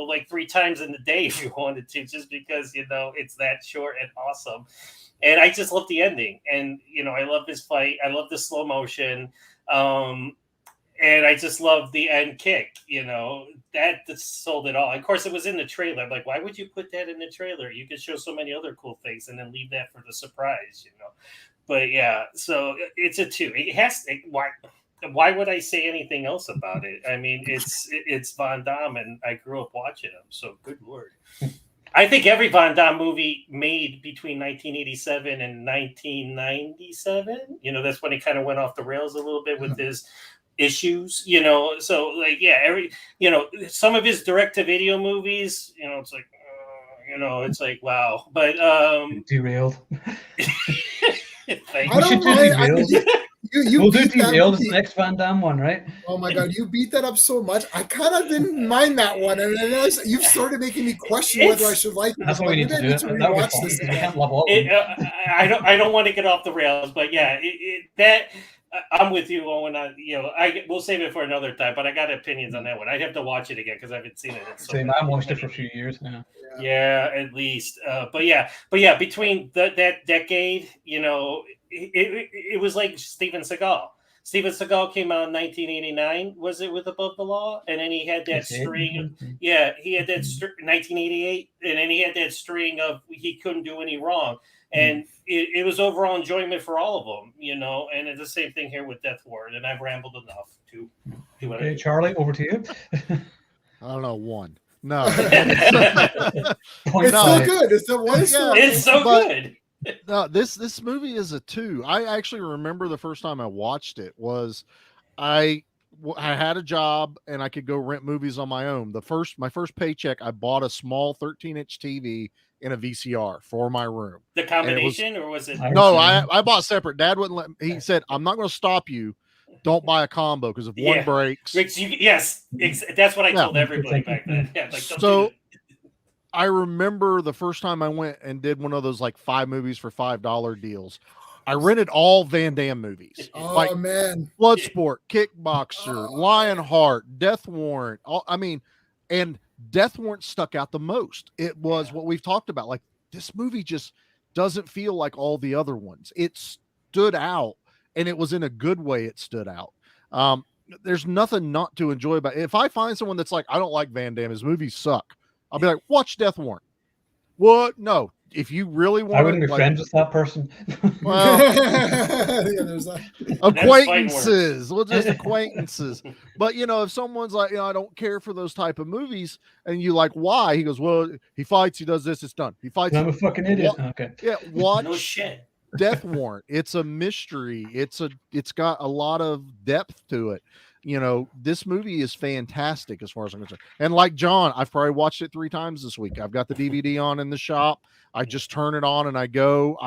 like 3 times in the day if you wanted to, just because, it's that short and awesome. And I just love the ending. And, I love this fight. I love the slow motion. And I just love the end kick, that sold it all. Of course, it was in the trailer. I'm like, why would you put that in the trailer? You could show so many other cool things and then leave that for the surprise, But yeah, so it's a 2. It has to, why would I say anything else about it? I mean, it's Van Damme, and I grew up watching him. So good Lord. I think every Van Damme movie made between 1987 and 1997, that's when he kind of went off the rails a little bit with his issues, so like, yeah, some of his direct-to-video movies, it's like, it's like, wow, but Derailed. I don't know. We'll do Derailed as the next Van Damme one, right? Oh my God, you beat that up so much. I kind of didn't mind that one, and then you've started making me question whether I should like it. That's what we need to do. Rewatch this. I can't love all of them. I don't want to get off the rails, but yeah, that. I'm with you, Owen. We'll save it for another time, but I got opinions on that one. I'd have to watch it again because I haven't seen it. Same. I watched it for a few years now. Yeah, at least. But yeah, between that decade, it was like Steven Seagal. Steven Seagal came out in 1989. Was it with Above the Law? And then he had that string. Yeah, he had that 1988, and then he had that string of he couldn't do any wrong. And it was overall enjoyment for all of them, and it's the same thing here with Death Warrant. And I've rambled enough to do what I do. Charlie, over to you. I don't know, 1. No. It's so good. It's the one. It's so good. No, this movie is a 2. I actually remember the first time I watched it was I had a job and I could go rent movies on my own. My first paycheck, I bought a small 13-inch TV in a VCR for my room. The combination, or was it? No, I bought separate. Dad wouldn't let me. He said, I'm not going to stop you. Don't buy a combo because if one breaks. Yes, that's what I told everybody back then. Yeah, like, so I remember the first time I went and did one of those like 5 movies for $5 deals. I rented all Van Damme movies. Oh, man. Bloodsport, Kickboxer, Lionheart, Death Warrant. And Death Warrant stuck out the most. It was what we've talked about. Like, this movie just doesn't feel like all the other ones. It stood out, and it was in a good way. It stood out. there's nothing not to enjoy about it. If I find someone that's like, I don't like Van Damme, his movies suck, I'll be like, watch Death Warrant. What? No. If you really want, I wouldn't be friends with that person. Well, Yeah, there's that. acquaintances. Well, just acquaintances. But if someone's like, I don't care for those type of movies, and you like, why? He goes, well, he fights, he does this, it's done. He fights. I'm a fucking idiot. Okay. Yeah, watch No shit. Death Warrant. It's a mystery. It's got a lot of depth to it. This movie is fantastic as far as I'm concerned. And like John, I've probably watched it 3 times this week. I've got the DVD on in the shop. I just turn it on and I go.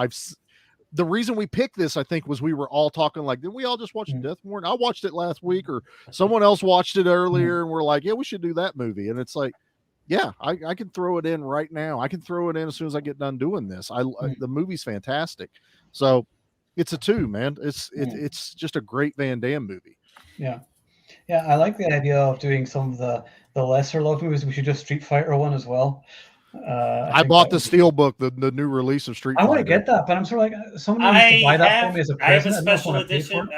The reason we picked this, I think, was we were all talking like, didn't we all just watch Death Warrant? I watched it last week, or someone else watched it earlier, and we're like, yeah, we should do that movie. And it's like, yeah, I can throw it in right now. I can throw it in as soon as I get done doing this. The movie's fantastic. So it's a 2, man. It's just a great Van Damme movie. Yeah. Yeah, I like the idea of doing some of the lesser loved movies. We should do Street Fighter one as well. I bought the Steelbook, the new release of Street Fighter. I want to get that, but I'm sort of like, someone needs to buy that for me as a present. I have a special edition.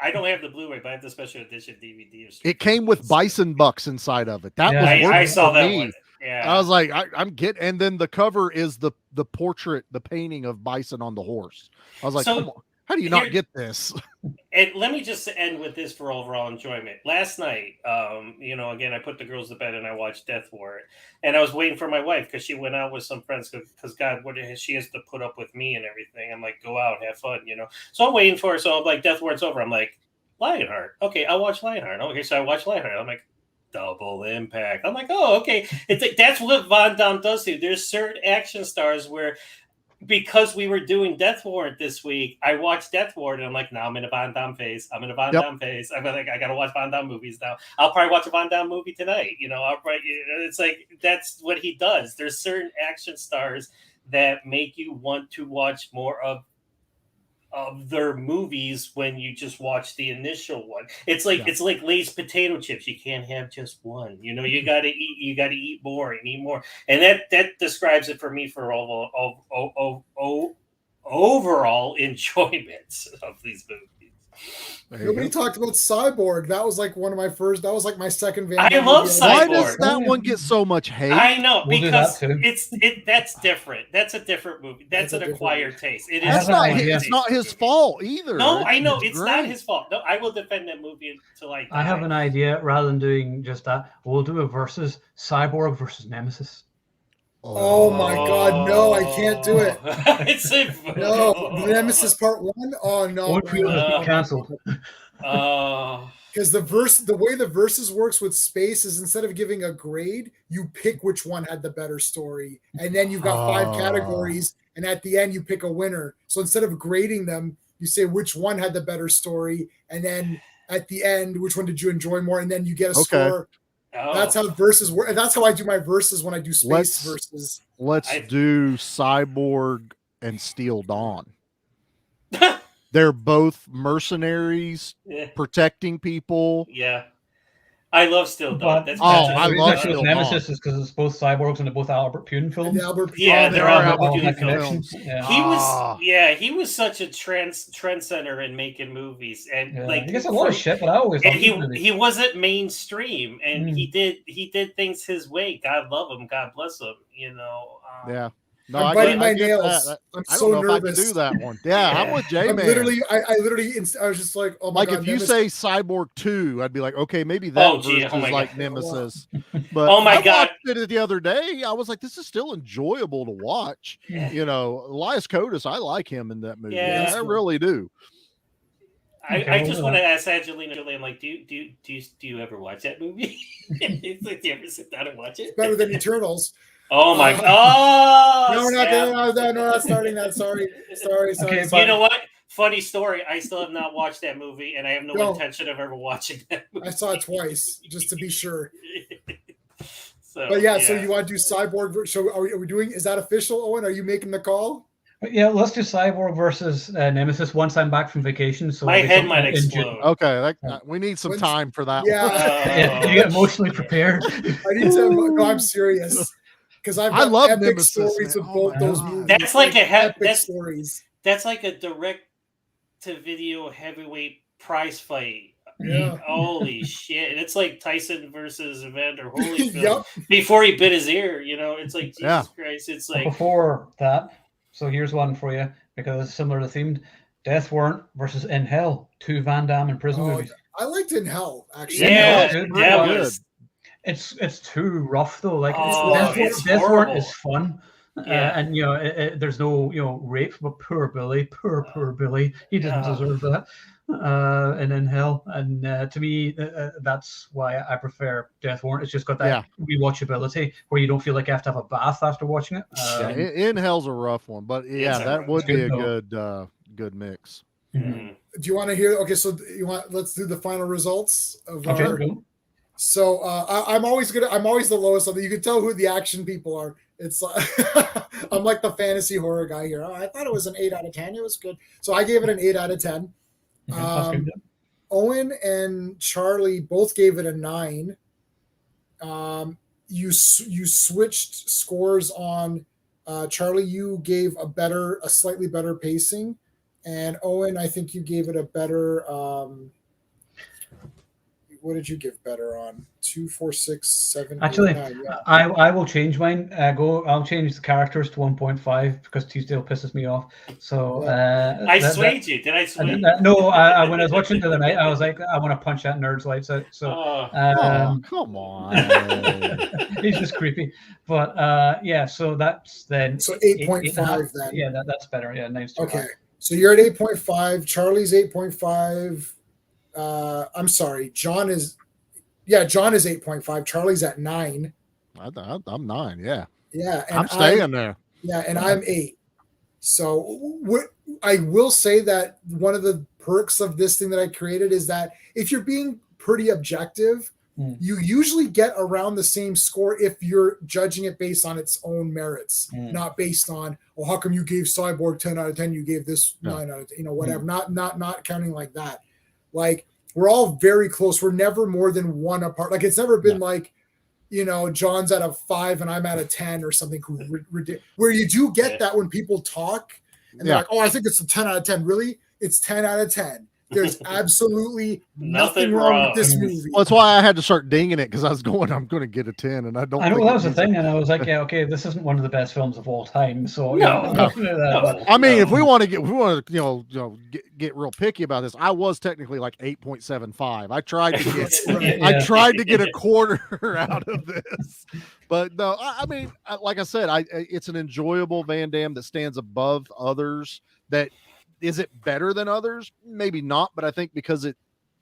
I don't have the Blu-ray, but I have the special edition DVD. It came with bison bucks inside of it. That was I saw that one. Yeah. I was like, I'm getting, and then the cover is the portrait, the painting of Bison on the horse. I was like, come on, how do you not get this? And let me just end with this for overall enjoyment. Last night, again, I put the girls to bed and I watched Death Warrant, and I was waiting for my wife because she went out with some friends because God, she has to put up with me and everything. I'm like, go out, have fun, So I'm waiting for her. So I'm like, Death Warrant's over. I'm like, Lionheart. Okay, I'll watch Lionheart. Okay, so I watch Lionheart. I'm like, double impact. I'm like, oh, okay. It's like, that's what Van Damme does to you. There's certain action stars where, because we were doing Death Warrant this week, I watched Death Warrant and I'm like, now I'm in a Van Damme phase. I'm like, I gotta watch Van Damme movies now. I'll probably watch a Van Damme movie tonight. It's like, that's what he does. There's certain action stars that make you want to watch more of their movies when you just watch the initial one. It's like Lay's potato chips. You can't have just one. You gotta eat more and eat more. And that describes it for me for overall enjoyment of these movies. Nobody talked about Cyborg. That was like one of my first. That was like my second Van I Damme love movie. Cyborg. Why does that one get so much hate? I know, We'll because do that that's different. That's a different movie. That's an acquired taste. It That's is not. an acquired It's not taste his movie. fault either. No, I know it's not great. his fault. No, I will defend that movie until I die. I have an idea. Rather than doing just that, we'll do a versus Cyborg versus Nemesis. Oh my God, no, I can't do it. It's a No, Nemesis Part 1. Oh no, Won't be cancelled. because the way the versus works with space is instead of giving a grade, you pick which one had the better story, and then you've got 5 categories, and at the end you pick a winner. So instead of grading them, you say which one had the better story, and then at the end, which one did you enjoy more, and then you get a score. Oh. That's how verses work. That's how I do my verses when I do space versus. Let's do Cyborg and Steel Dawn. They're both mercenaries protecting people. Yeah. I love Steel Dawn. That's I love Steel Dawn. Nemesis is because it's both cyborgs and they're both Albert Pune films. Yeah, they're all Albert Pune connections. films. Yeah. He was such a trendsetter in making movies, and he gets a lot of shit, but I always and he wasn't mainstream, and he did things his way. God love him, God bless him. Yeah. No, I'm biting my nails. I'm so nervous. I can do that one. Yeah, I'm with J Man. I was just like, oh my God. Like if you say Cyborg 2, I'd be like, okay, maybe that verse is like Nemesis. But oh my I God, watched it the other day. I was like, this is still enjoyable to watch. Elias Koteas, I like him in that movie. Yeah. I really do. I just want to ask Angelina Jolie. I'm like, do you ever watch that movie? It's like, do you ever sit down and watch it? It's better than Eternals. Oh my God! No, we're not doing. No, not starting that. Sorry. Okay, You know what? Funny story. I still have not watched that movie, and I have no intention of ever watching that movie. I saw it twice just to be sure. So you want to do Cyborg? So are we doing? Is that official, Owen? Are you making the call? Yeah, let's do Cyborg versus Nemesis once I'm back from vacation. So my head might explode. Okay, we need some time for that. Yeah, you get emotionally prepared. I need to. No, I'm serious. Because I love epic Nemesis, stories with both those movies. That's like epic stories. That's like a direct to video heavyweight prize fight Yeah. Holy shit! And it's like Tyson versus Evander Holyfield Yep. before he bit his ear. You know, it's like Jesus Yeah. Christ. It's But like before that, so here's one for you because it's similar to themed: Death Warrant versus In Hell, two Van Damme in prison Oh, movies. I liked In Hell actually. yeah, good. that Good. was It's too rough though. Like Oh, it's Death Warrant horrible. is fun. Yeah. And there's no rape, but poor Billy, poor Billy, he didn't Yeah. deserve that. And in Hell, and to me, that's why I prefer Death Warrant. It's just got that rewatchability where you don't feel like you have to have a bath after watching it. Yeah, In Hell's a rough one, but yeah, a that rough would one. be a Good, good mix. Mhm. Do you want to hear? Okay, so let's do the final results of Okay, our. go. So I'm always the lowest of it. You can tell who the action people are. It's I'm like the fantasy horror guy here. Oh, I thought it was an 8 out of 10. It was good. So I gave it an 8 out of 10. Okay, that's good. Owen and Charlie both gave it a 9. You switched scores on Charlie. You gave a slightly better pacing, and Owen, I think you gave it a better. What did you give better on? 2, 4, 6, 7. Actually, 8, 9, yeah. I will change mine. I'll change the characters to 1.5 because Teasdale pisses me off. So I swayed you. Did I sway? No, when I was watching the other night, I was like, I want to punch that nerd's lights out. So Come on. he's just creepy. But yeah, so that's then. So 8.5 then. Yeah, that's better. Yeah, nice. Okay, so you're at 8.5. Charlie's 8.5. I'm sorry, John is 8.5. Charlie's at 9. I'm 9. Yeah. Yeah, and I'm staying there. Yeah, and I'm 8. So I will say that one of the perks of this thing that I created is that if you're being pretty objective, you usually get around the same score if you're judging it based on its own merits, not based on, well, how come you gave Cyborg 10 out of 10, you gave this 9 out of 10, whatever. Not counting like that. Like, we're all very close. We're never more than 1 apart. Like, it's never been like, John's at a 5 and I'm at a 10 or something ridiculous. Where you do get that when people talk and they're like, oh, I think it's a 10 out of 10. Really? It's 10 out of 10. There's absolutely nothing wrong with this movie. Well, that's why I had to start dinging it because I'm going to get a 10, and I don't. I know that was the thing, and I was like, yeah, okay, this isn't one of the best films of all time. So no. I mean, if we want to get real picky about this, I was technically like 8.75. I tried to get a quarter out of this, but no, I mean, like I said, it's an enjoyable Van Damme that stands above others. That is it better than others? Maybe not, but I think because it,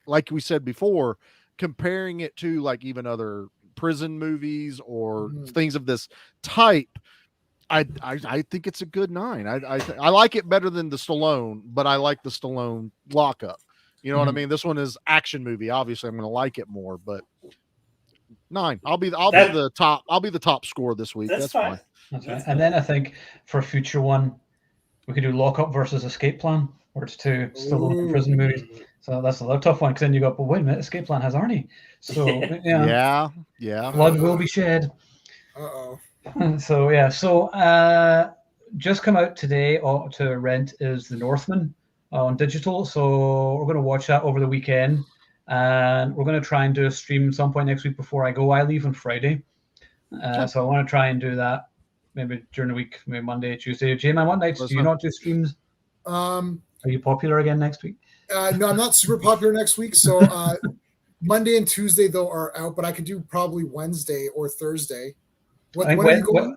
like we said before, comparing it to like even other prison movies or things of this type, I think it's a good 9. I like it better than the Stallone, but I like the Stallone lockup. You know what I mean? This one is action movie. Obviously, I'm going to like it more, but 9. I'll be the top score this week. That's fine. That's right. And then I think for a future one, we could do Lockup versus Escape Plan, where it's 2 Stallone prison movies. So that's a tough one because then you go, but wait a minute, Escape Plan has Arnie. So yeah. Blood will be shed. Uh-oh. So yeah, just come out today to rent is The Northman on digital. So we're going to watch that over the weekend, and we're going to try and do a stream at some point next week before I go. I leave on Friday, so I want to try and do that. Maybe during the week, maybe Monday, Tuesday. J-Man, what nights do you not do streams? Are you popular again next week? No, I'm not super popular next week. So Monday and Tuesday, though, are out, but I could do probably Wednesday or Thursday. When are you going?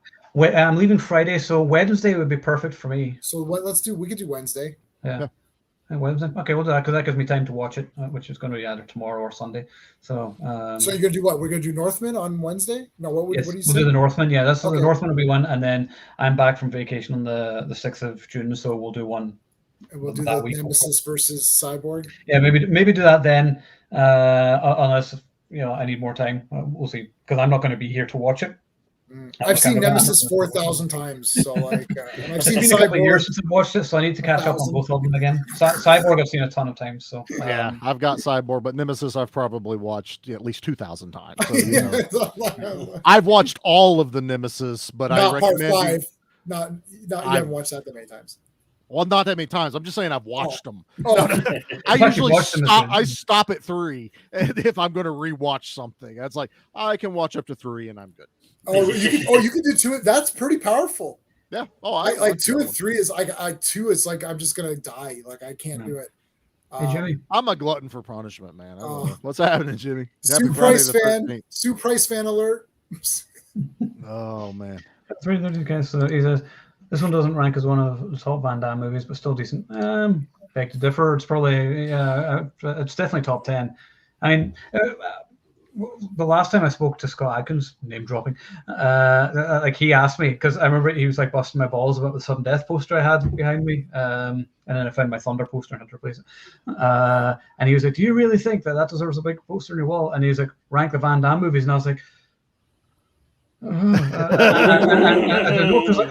I'm leaving Friday, so Wednesday would be perfect for me. So we could do Wednesday. Yeah. Wednesday. Okay, we'll do that because that gives me time to watch it, which is going to be either tomorrow or Sunday. So so you're gonna do what? We're gonna do Northman on Wednesday? No, what do you say? We'll do the Northman. Yeah, the Northman will be one, and then I'm back from vacation on the 6th of June, so we'll do one. And we'll do the Nemesis versus Cyborg. Yeah, maybe do that then, unless I need more time. We'll see, because I'm not going to be here to watch it. I've seen Nemesis 4,000 times, so like I've seen a couple of years since I've watched it, so I need to catch up on both of them again. Cyborg I've seen a ton of times, so yeah, I've got Cyborg, but Nemesis I've probably watched at least 2,000 times. So, I've watched all of the Nemesis, but not I part recommend 5. Not you haven't watched that many times. Well, not that many times. I'm just saying I've watched them. Oh, I I've usually watched them as stop. well. I stop at 3, and if I'm going to rewatch something, that's like I can watch up to 3, and I'm good. you can do 2. That's pretty powerful. Yeah. Oh, I like like 2 that and one. 3 is like 2. It's like I'm just gonna die. Like I can't do it. Hey, Jimmy. I'm a glutton for punishment, man. I don't Oh. know. What's happening, Jimmy? Sue Price fan. Sue Price fan alert. Oh man. Okay, so he says this one doesn't rank as one of the top Van Damme movies, but still decent. Beg to differ. It's probably it's definitely top 10. I mean, the last time I spoke to Scott Adkins, name dropping, like he asked me, because I remember he was like busting my balls about the sudden death poster I had behind me, and then I found my Thunder poster and had to replace it. And he was like, "Do you really think that deserves a big poster on your wall?" And he was like, "Rank the Van Damme movies," and I was like. I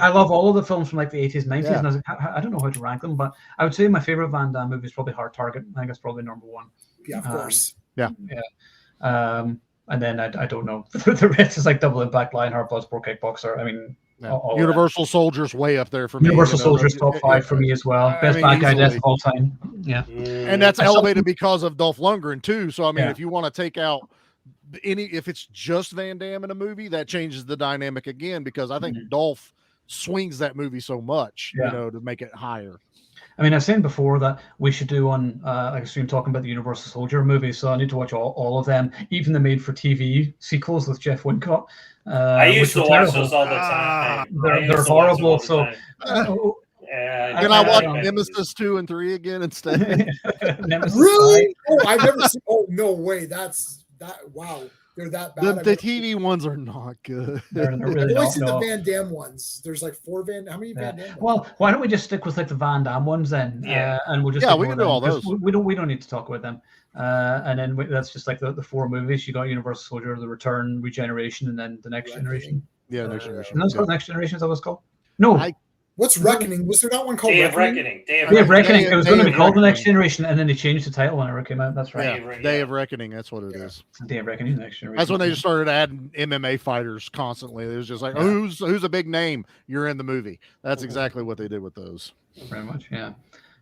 love all of the films from like the 80s, 90s, and I was like, I don't know how to rank them, but I would say my favorite Van Damme movie is probably Hard Target. I think that's probably number 1. Yeah, of course. Yeah. And then I don't know. The rest is like Double Impact, Lionheart, Bloodsport, Kickboxer. I mean, all Universal Soldier's way up there for me. Universal Soldier's top 5 for me as well. Best bad guy death of all time. Yeah. And that's elevated because of Dolph Lundgren too. So I mean, if you want to take out if it's just Van Damme in a movie, that changes the dynamic again, because I think Dolph swings that movie so much, to make it higher. I mean, I've said before that we should do on like a stream talking about the Universal Soldier movies, so I need to watch all of them, even the made-for-TV sequels with Jeff Wincott. I used to watch those all the time. They're horrible. So, can I watch Nemesis 2 and 3 again instead? Really? Oh, I've never seen. Oh, no way. Wow. They're that bad. The TV ones are not good. They're really I've only seen the Van Damme ones. There's like 4 how many Van Damme? Well, why don't we just stick with like the Van Damme ones then? And we'll just we can do all those. We don't need to talk about them. And then that's just like the 4 movies. You got Universal Soldier, The Return, Regeneration, and then the Next Generation. Yeah, Next Generation. And that's called Next Generation. Is that what it's called? No. What's Reckoning? Was there not one called Day of Reckoning? Day of Reckoning. It was going to be called The Next Generation, and then they changed the title whenever it came out. That's right. Day of Reckoning. That's what it is. Day of Reckoning, The Next Generation. That's when they just started adding MMA fighters constantly. It was just like, who's a big name? You're in the movie. That's exactly what they did with those. Very much, yeah.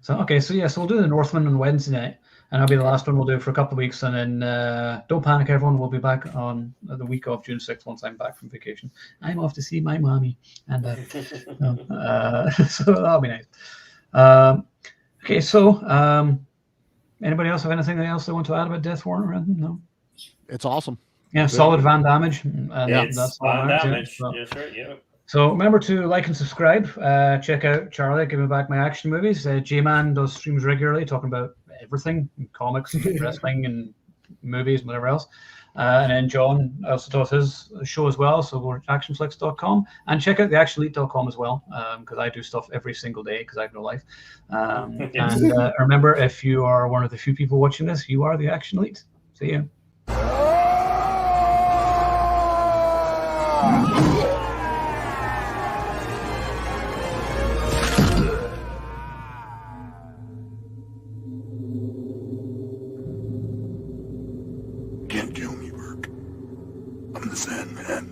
So we'll do the Northman on Wednesday night, and that'll be the last one we'll do for a couple of weeks, and then don't panic, everyone. We'll be back on the week of June 6th once I'm back from vacation. I'm off to see my mommy, and so that'll be nice. Okay, so anybody else have anything else they want to add about Death Warrant or anything? No. It's awesome. Yeah, solid Van Damage. That's Van Damage. Yes, right. Yeah. So remember to like and subscribe. Check out Charlie, Give Me Back My Action Movies. J-Man does streams regularly talking about everything, comics, wrestling, and movies, and whatever else. And then John also does his show as well. So go to actionflix.com and check out theactionelite.com as well, because I do stuff every single day because I have no life. And remember, if you are one of the few people watching this, you are the Action Elite. See you. Can't kill me, Burke. I'm the Sandman.